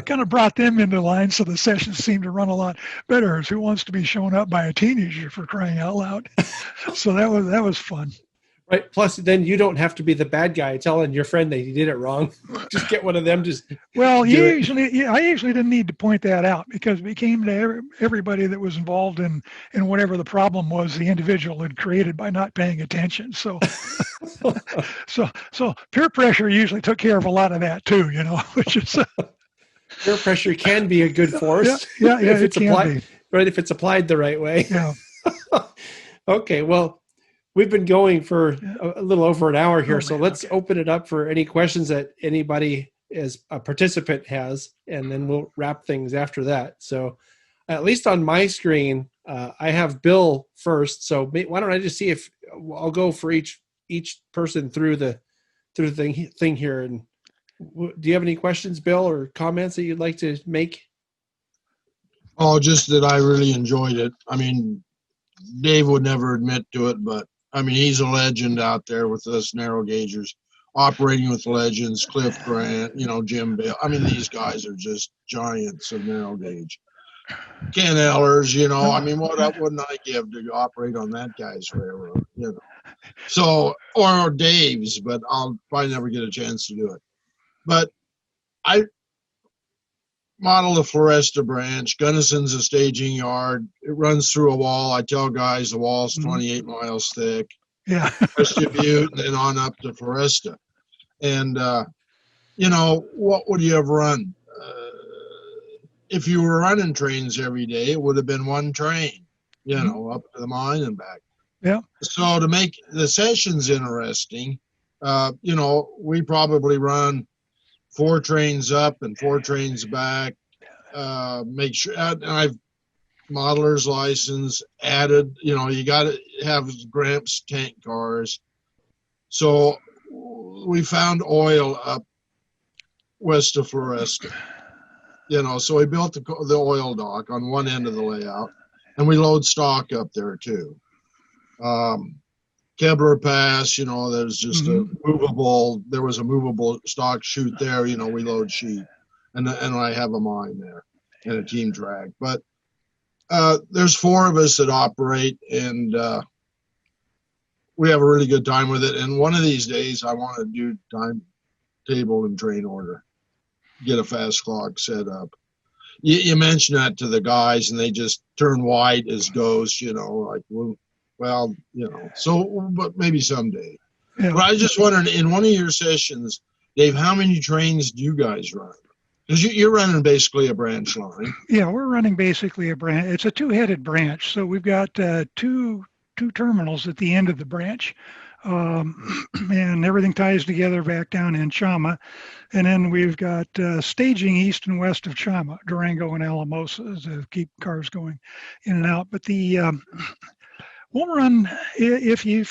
kind of brought them into line. So the sessions seemed to run a lot better. Who wants to be shown up by a teenager, for crying out loud? So that was fun. Right. Plus, then you don't have to be the bad guy telling your friend that he did it wrong. Just get one of them. I usually didn't need to point that out, because it came to everybody that was involved in whatever the problem was the individual had created by not paying attention. So, so peer pressure usually took care of a lot of that too. Which is peer pressure can be a good force. If it's applied, right? If it's applied the right way. Yeah. Okay. Well, we've been going for a little over an hour here, so let's open it up for any questions that anybody as a participant has, and then we'll wrap things after that. So at least on my screen, I have Bill first. So why don't I just see if I'll go for each person through the thing here. And do you have any questions, Bill, or comments that you'd like to make? Oh, just that I really enjoyed it. I mean, Dave would never admit to it, but I mean, he's a legend out there with us narrow gaugers, operating with legends, Cliff Grant, Jim Bale. I mean, these guys are just giants of narrow gauge. Ken Ellers, I mean, what wouldn't I give to operate on that guy's railroad, So, or Dave's, but I'll probably never get a chance to do it. But I model the Floresta branch. Gunnison's a staging yard. It runs through a wall. I tell guys the wall's 28 miles thick. Yeah. Floresta Butte, and then on up to Floresta. And, what would you have run? If you were running trains every day, it would have been one train. you know, up to the mine and back. Yeah. So to make the sessions interesting, you know, we probably run 4 trains up and 4 trains back. Make sure, and I've modeler's license added, you know, you got to have Gramps tank cars. So we found oil up west of Floresta, you know, so we built the oil dock on one end of the layout, and we load stock up there too. Kebler Pass, you know, there's just a movable stock chute there, you know, we load sheep, and I have a mine there and a team track. But there's 4 of us that operate, and we have a really good time with it. And one of these days I want to do timetable and train order, get a fast clock set up. You mention that to the guys and they just turn white as ghosts, you know, like, well, you know, so, but maybe someday. Yeah. But I was just wondering, in one of your sessions, Dave, how many trains do you guys run? Because you're running basically a branch line. Yeah, we're running basically a branch. It's a 2-headed branch. So we've got two terminals at the end of the branch. And everything ties together back down in Chama. And then we've got staging east and west of Chama, Durango and Alamosa, to keep cars going in and out. But the we'll run, if you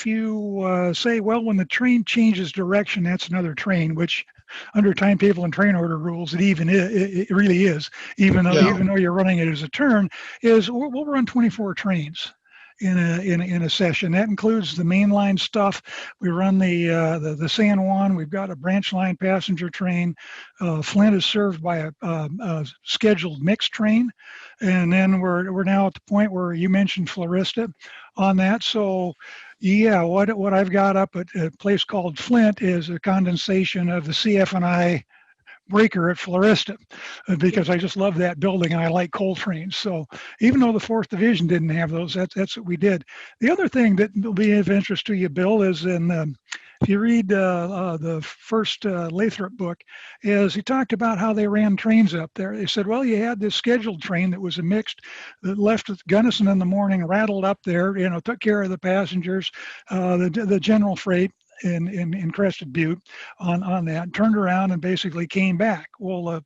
say, well, when the train changes direction, that's another train, which under timetable and train order rules, it really is, even though you're running it as a turn, is we'll run 24 trains in a session. That includes the mainline stuff. We run the San Juan. We've got a branch line passenger train. Flint is served by a scheduled mixed train, and then we're now at the point where you mentioned Florista on that. So yeah, what I've got up at a place called Flint is a condensation of the CF&I breaker at Florista, because I just love that building and I like coal trains. So even though the 4th Division didn't have those, that's what we did. The other thing that will be of interest to you, Bill, is if you read the first Lathrop book, is he talked about how they ran trains up there. They said, well, you had this scheduled train that was a mixed, that left at Gunnison in the morning, rattled up there, you know, took care of the passengers, the general freight in Crested Butte on that, turned around and basically came back. Well,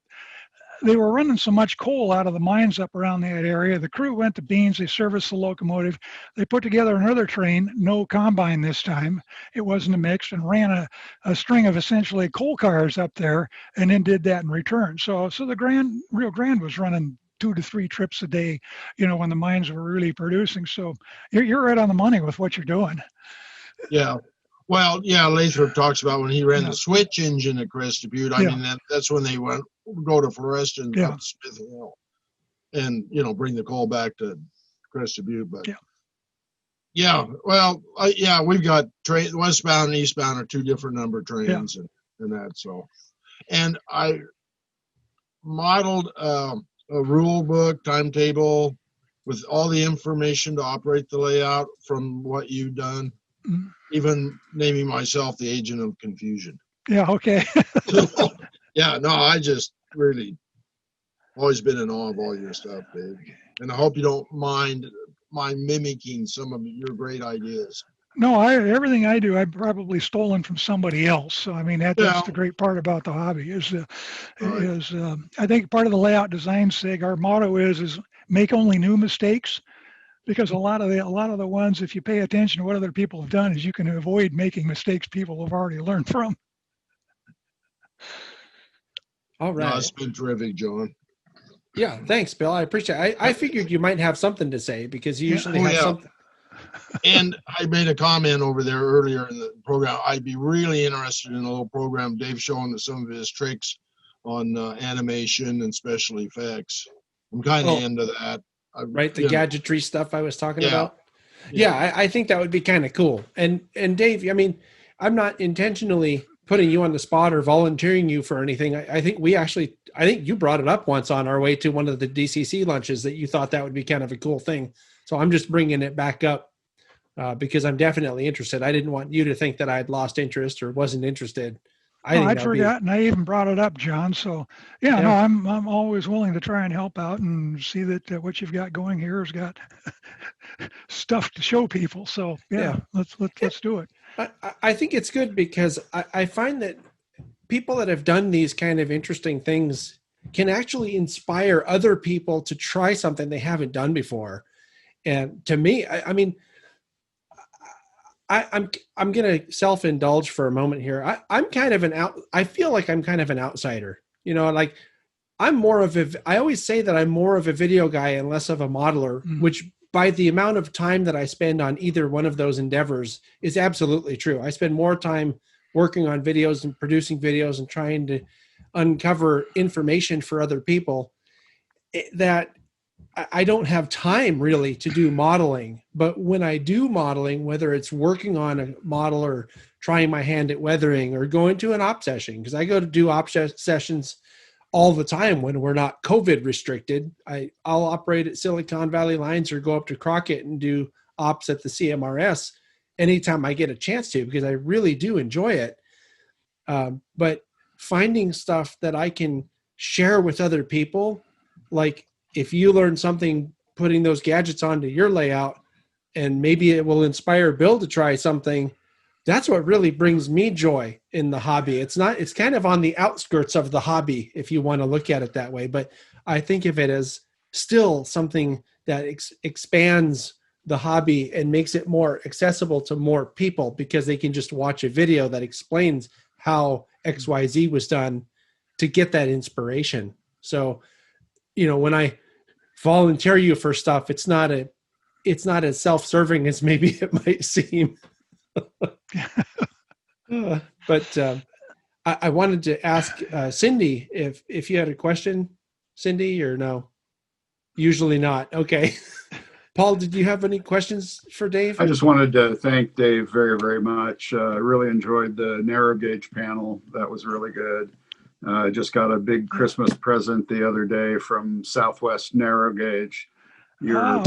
they were running so much coal out of the mines up around that area. The crew went to Beans. They serviced the locomotive. They put together another train, no combine this time. It wasn't a mix, and ran a string of essentially coal cars up there, and then did that in return. So the Rio Grande was running 2 to 3 trips a day, you know, when the mines were really producing. So you're right on the money with what you're doing. Yeah. Well, yeah, Lathrop talks about when he ran the switch engine at Crested Butte. I mean, that's when they go to Floresta and up to Smith Hill, and, you know, bring the coal back to Crested Butte. But we've got westbound and eastbound are 2 different number trains and that. So, and I modeled a rule book timetable with all the information to operate the layout from what you've done. Mm-hmm. Even naming myself the agent of confusion. Yeah, okay. Yeah, no, I just really always been in awe of all your stuff, Dave. And I hope you don't mind mimicking some of your great ideas. No, everything I do, I've probably stolen from somebody else. So I mean, that's the great part about the hobby is I think part of the layout design SIG, our motto is make only new mistakes. Because a lot of the ones, if you pay attention to what other people have done, is you can avoid making mistakes people have already learned from. All right. No, it's been terrific, John. Yeah, thanks, Bill. I appreciate it. I figured you might have something to say because you usually have something. And I made a comment over there earlier in the program. I'd be really interested in a little program Dave's showing some of his tricks on animation and special effects. I'm kind of into that. Right, the gadgetry stuff I was talking about. Yeah, I think that would be kind of cool. And Dave, I mean, I'm not intentionally putting you on the spot or volunteering you for anything. I think you brought it up once on our way to one of the DCC lunches that you thought that would be kind of a cool thing. So I'm just bringing it back up because I'm definitely interested. I didn't want you to think that I had lost interest or wasn't interested. I No, think I'd that would be, forgotten. I even brought it up, John. So, yeah, no, yeah. I'm always willing to try and help out and see that what you've got going here has got stuff to show people. So, yeah, Yeah. let's do it. I think it's good because I find that people that have done these kind of interesting things can actually inspire other people to try something they haven't done before. And to me, I mean, I'm gonna self-indulge for a moment here. I'm kind of I feel like I'm kind of an outsider. You know, like I'm more of a. I always say that I'm more of a video guy and less of a modeler, which by the amount of time that I spend on either one of those endeavors is absolutely true. I spend more time working on videos and producing videos and trying to uncover information for other people that I don't have time really to do modeling. But when I do modeling, whether it's working on a model or trying my hand at weathering or going to an op session, because I go to do op sessions all the time when we're not COVID restricted. I'll operate at Silicon Valley Lines or go up to Crockett and do ops at the CMRS anytime I get a chance to, because I really do enjoy it. But finding stuff that I can share with other people, like if you learn something, putting those gadgets onto your layout, and maybe it will inspire Bill to try something. That's what really brings me joy in the hobby. It's kind of on the outskirts of the hobby, if you want to look at it that way. But I think of it as still something that expands the hobby and makes it more accessible to more people, because they can just watch a video that explains how XYZ was done to get that inspiration. So, you know, when I volunteer you for stuff, it's not as self-serving as maybe it might seem. But I wanted to ask Cindy if you had a question, Cindy, or no? Usually not. Okay. Paul, did you have any questions for Dave? I just wanted to thank Dave very, very much. Really enjoyed the narrow gauge panel. That was really good. Just got a big Christmas present the other day from Southwest Narrow Gauge. Your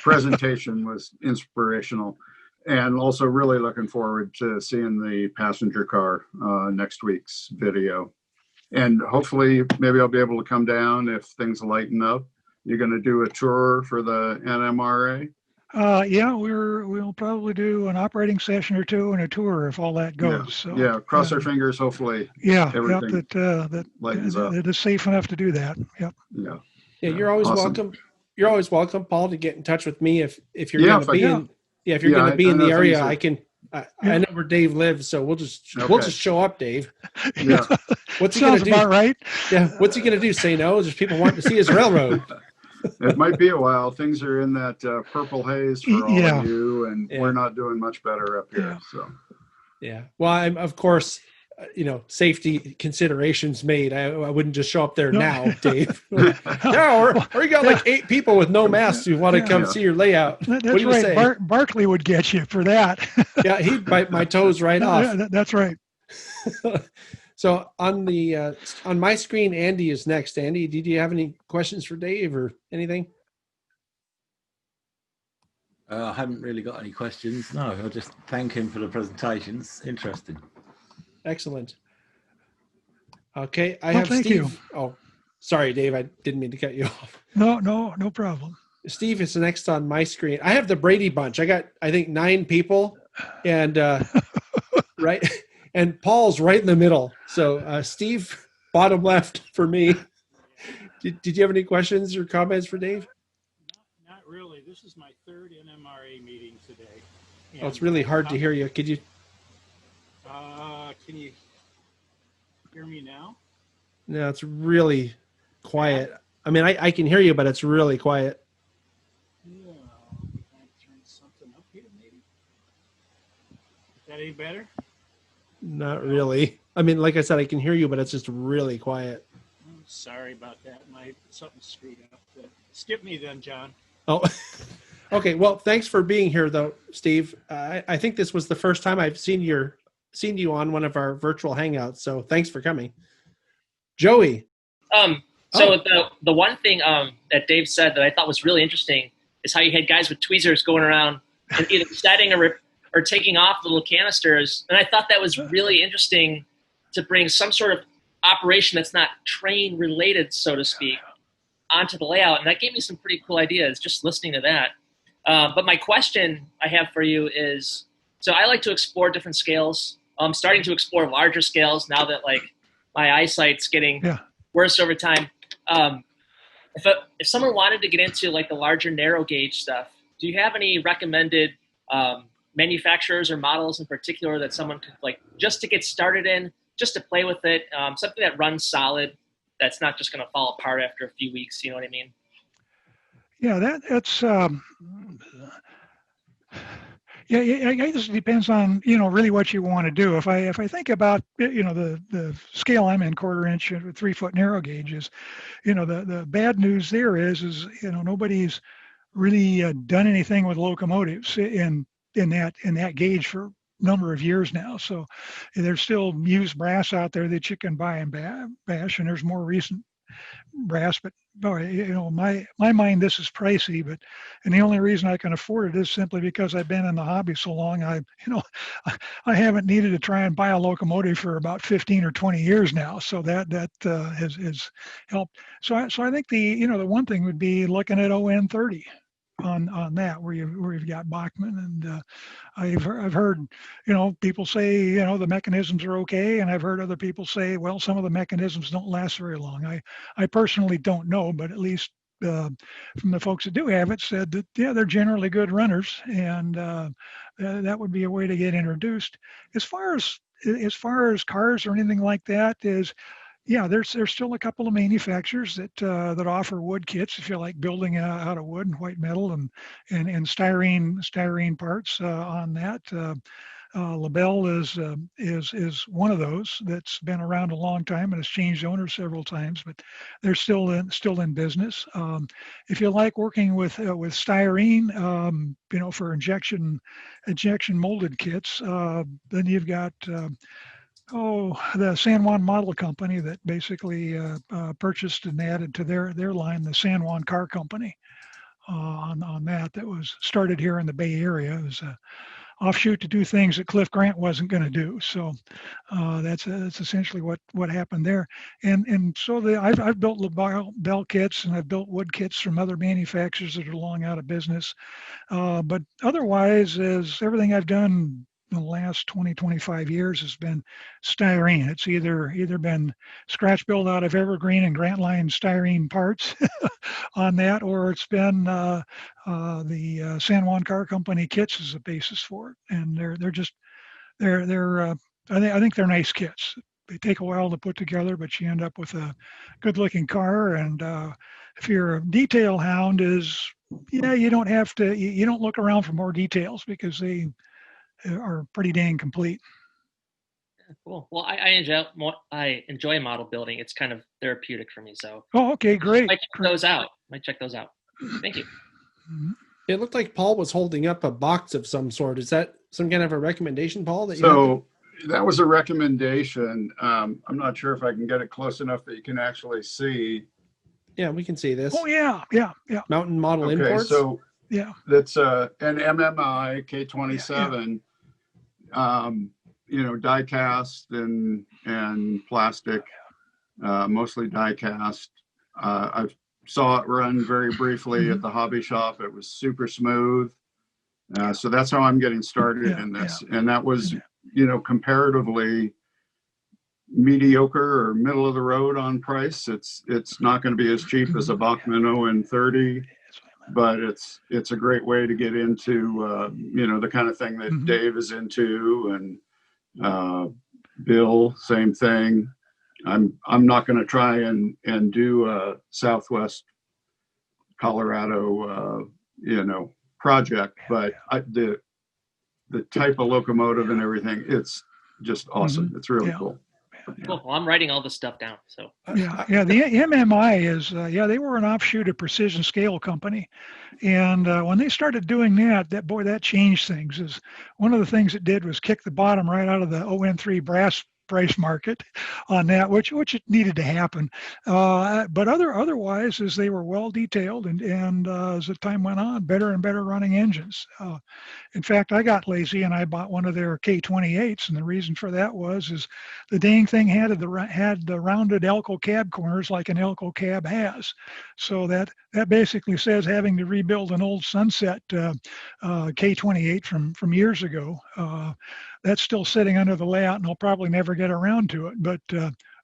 presentation was inspirational, and also really looking forward to seeing the passenger car next week's video. And hopefully maybe I'll be able to come down if things lighten up. You're going to do a tour for the NMRA? Yeah, we'll probably do an operating session or two and a tour if all that goes. Yeah, so, yeah. Cross our fingers. Hopefully, everything that lightens up. It is safe enough to do that. Yep. Yeah. Yeah, you're always awesome. welcome. You're always welcome, Paul, to get in touch with me if you're going to be in. Yeah, if you're going to be in the area, I can. I know where Dave lives, so we'll just show up, Dave. Yeah. What's he going to do? About right. Yeah. What's he going to do? Say no? There's people wanting to see his railroad. It might be a while. Things are in that purple haze for all of you, and we're not doing much better up here. So, yeah. Well, I'm of course, safety considerations made. I wouldn't just show up there now, Dave. No, or you got like 8 people with no masks who want to come see your layout. That's what do you say? Barkley would get you for that. Yeah, he'd bite my toes right off. That's right. So on my screen, Andy is next. Andy, did you have any questions for Dave or anything? I haven't really got any questions. No, I'll just thank him for the presentations. Interesting. Excellent. Okay, I have thank Steve. You. Oh, sorry, Dave. I didn't mean to cut you off. No problem. Steve is next on my screen. I have the Brady Bunch. I got, I think, 9 people, and right. And Paul's right in the middle. So Steve, bottom left for me. Did you have any questions or comments for Dave? Not really. This is my 3rd NMRA meeting today. And, it's really hard to hear you. Could you? Can you hear me now? No, it's really quiet. I mean, I can hear you, but it's really quiet. Yeah. Can I turn something up here, maybe? Is that any better? Not really. I mean, like I said, I can hear you, but it's just really quiet. I'm sorry about that. Something screwed up. Skip me then, John. Oh, okay. Well, thanks for being here, though, Steve. I think this was the first time I've seen you on one of our virtual hangouts. So thanks for coming, Joey. The one thing that Dave said that I thought was really interesting is how you had guys with tweezers going around and either setting or taking off little canisters. And I thought that was really interesting to bring some sort of operation that's not train related, so to speak, onto the layout. And that gave me some pretty cool ideas just listening to that. But my question I have for you is, so I like to explore different scales. I'm starting to explore larger scales now that like my eyesight's getting worse over time. If someone wanted to get into like the larger narrow gauge stuff, do you have any recommended manufacturers or models in particular that someone could like just to get started in, just to play with it, something that runs solid, that's not just going to fall apart after a few weeks? You know what I mean? Yeah, that's I guess it depends on really what you want to do. If I think about the scale I'm in, 1/4 inch 3-foot narrow gauges, the bad news there is nobody's really done anything with locomotives in that gauge for a number of years now. So there's still used brass out there that you can buy and bash, and there's more recent brass, but my mind, this is pricey, and the only reason I can afford it is simply because I've been in the hobby so long. I haven't needed to try and buy a locomotive for about 15 or 20 years now, so that has helped. So I think the one thing would be looking at ON30 on that, where you've got Bachmann, and I've heard people say the mechanisms are okay, and I've heard other people say, well, some of the mechanisms don't last very long. I personally don't know, but at least from the folks that do have it said that they're generally good runners, and that would be a way to get introduced. As far as cars or anything like that is, there's still a couple of manufacturers that offer wood kits if you like building out of wood and white metal and styrene parts on that. LaBelle is one of those that's been around a long time and has changed owners several times, but they're still in business. If you like working with styrene, for injection molded kits, then you've got the San Juan Model Company that basically purchased and added to their line the San Juan Car Company on that was started here in the Bay Area. It was a offshoot to do things that Cliff Grant wasn't going to do. So that's essentially what happened there. And so I've built LaBelle kits, and I've built wood kits from other manufacturers that are long out of business. But otherwise, as everything I've done in the last 25 years has been styrene. It's either been scratch built out of evergreen and Grant Line styrene parts on that, or it's been the San Juan Car Company kits as a basis for it. And I think they're nice kits. They take a while to put together, but you end up with a good looking car. And if you're a detail hound, you don't look around for more details because they are pretty dang complete. Cool. Well, I enjoy model building. It's kind of therapeutic for me. So. Oh, okay, great. Might check those out. Thank you. It looked like Paul was holding up a box of some sort. Is that some kind of a recommendation, Paul? That was a recommendation. I'm not sure if I can get it close enough that you can actually see. Yeah, we can see this. Oh yeah. Mountain Model Imports. So that's an MMI K27. Die cast and plastic, mostly die cast. I saw it run very briefly at the hobby shop. It was super smooth. So that's how I'm getting started in this. And that was, comparatively mediocre or middle of the road on price. It's not going to be as cheap as a Bachmann ON30. But it's a great way to get into the kind of thing that Dave is into, and Bill, same thing. I'm not going to try and do a Southwest Colorado project, but the type of locomotive and everything, it's just awesome. It's really cool. Cool. Well, I'm writing all this stuff down. So the MMI is they were an offshoot of Precision Scale Company, and when they started doing that changed things. Is one of the things it did was kick the bottom right out of the ON3 brass price market on that, which it needed to happen. But otherwise, as they were well detailed and as the time went on, better and better running engines. In fact, I got lazy and I bought one of their K28s, and the reason for that is the dang thing had the rounded Elco cab corners like an Elco cab has. So that basically says having to rebuild an old Sunset K28 from years ago. That's still sitting under the layout, and I'll probably never get around to it. But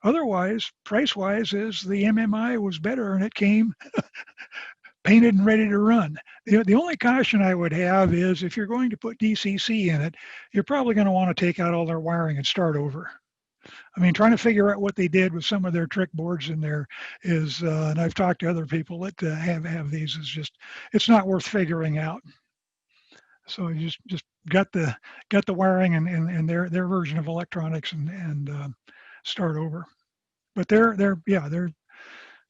otherwise, price-wise, is the MMI was better, and it came painted and ready to run. The only caution I would have is if you're going to put DCC in it, you're probably going to want to take out all their wiring and start over. I mean, trying to figure out what they did with some of their trick boards in there is, and I've talked to other people that have these, is just, it's not worth figuring out. So you just got the wiring and their version of electronics and start over. But they're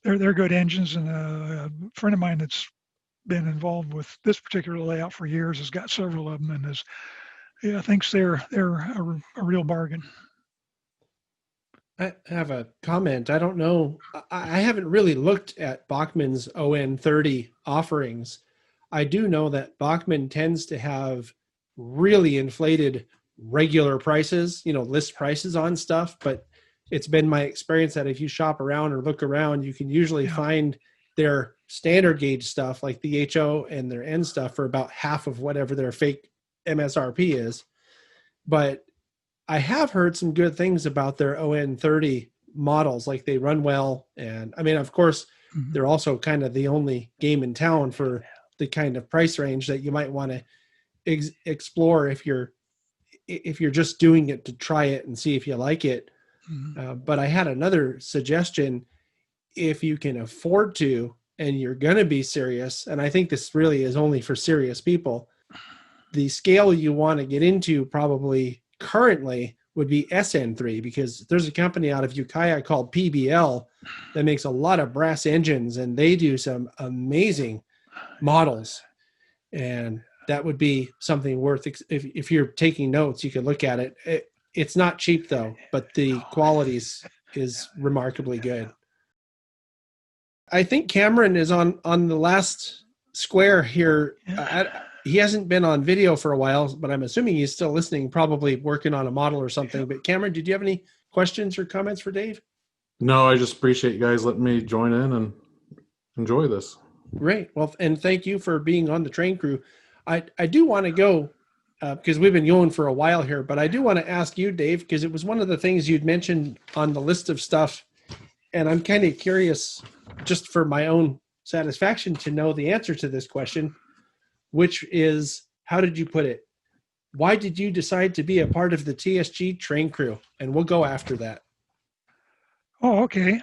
good engines, and a friend of mine that's been involved with this particular layout for years has got several of them, and thinks they're a real bargain. I have a comment. I don't know. I haven't really looked at Bachmann's ON30 offerings. I do know that Bachmann tends to have really inflated regular prices, list prices on stuff, but it's been my experience that if you shop around or look around, you can usually find their standard gauge stuff like the HO and their N stuff for about half of whatever their fake MSRP is. But I have heard some good things about their ON30 models, like they run well. And I mean, of course, they're also kind of the only game in town for the kind of price range that you might want to explore if you're just doing it to try it and see if you like it. But I had another suggestion. If you can afford to, and you're going to be serious, and I think this really is only for serious people, the scale you want to get into probably currently would be SN3, because there's a company out of Ukiah called PBL that makes a lot of brass engines, and they do some amazing models. And that would be something worth, if you're taking notes, you can look at it. It's not cheap though, but the quality is remarkably good. I think Cameron is on the last square here. He hasn't been on video for a while, but I'm assuming he's still listening, probably working on a model or something. But Cameron, did you have any questions or comments for Dave? No, I just appreciate you guys letting me join in and enjoy this. Great. Well, and thank you for being on the train crew. I do want to go, because we've been going for a while here, but I do want to ask you, Dave, because it was one of the things you'd mentioned on the list of stuff. And I'm kind of curious, just for my own satisfaction, to know the answer to this question, which is, how did you put it? Why did you decide to be a part of the TSG Train Crew? And we'll go after that. Oh, okay.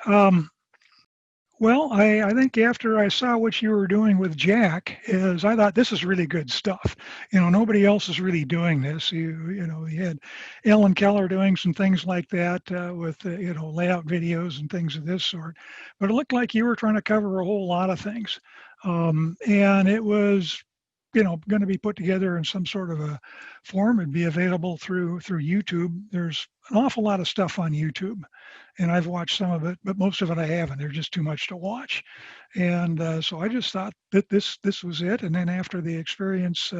Well, I think after I saw what you were doing with Jack, is I thought this is really good stuff. Nobody else is really doing this. You had Ellen Keller doing some things like that with layout videos and things of this sort. But it looked like you were trying to cover a whole lot of things, and it was going to be put together in some sort of a form and be available through YouTube. There's an awful lot of stuff on YouTube, and I've watched some of it, but most of it I haven't. There's just too much to watch. And so I just thought that this was it. And then after the experience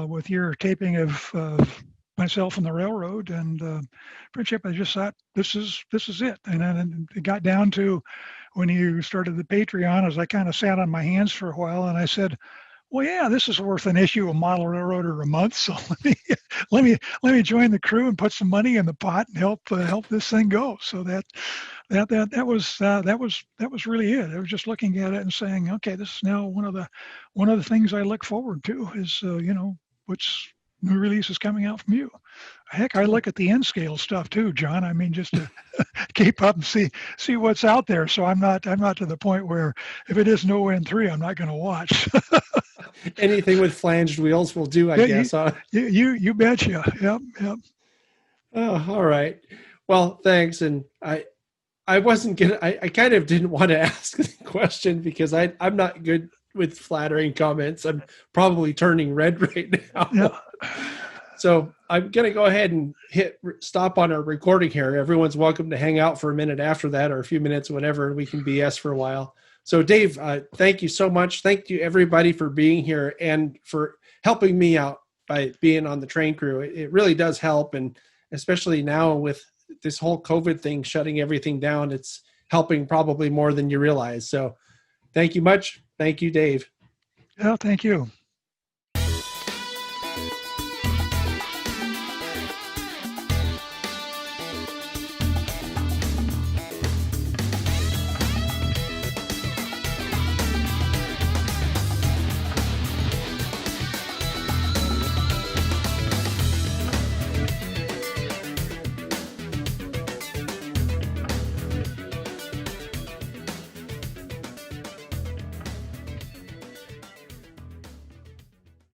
with your taping of myself on the railroad and Friendship, I just thought this is it. And then it got down to when you started the Patreon, as I kind of sat on my hands for a while, and I said, well, yeah, this is worth an issue of Model Railroader a month. So let me join the crew and put some money in the pot and help this thing go. So that was really it. I was just looking at it and saying, okay, this is now one of the things I look forward to is which new releases coming out from you. Heck, I look at the N scale stuff too, John. I mean, just to keep up and see what's out there. So I'm not to the point where if it is no N3, I'm not going to watch. Anything with flanged wheels will do, I guess. You betcha. Yep. Oh, all right. Well, thanks. And I wasn't gonna. I kind of didn't want to ask the question because I'm not good with flattering comments. I'm probably turning red right now. Yeah. So I'm going to go ahead and hit stop on our recording here. Everyone's welcome to hang out for a minute after that, or a few minutes, whatever. We can BS for a while. So Dave, thank you so much. Thank you everybody for being here and for helping me out by being on the train crew. It really does help. And especially now with this whole COVID thing shutting everything down, it's helping probably more than you realize. So thank you much. Thank you, Dave. Well, thank you.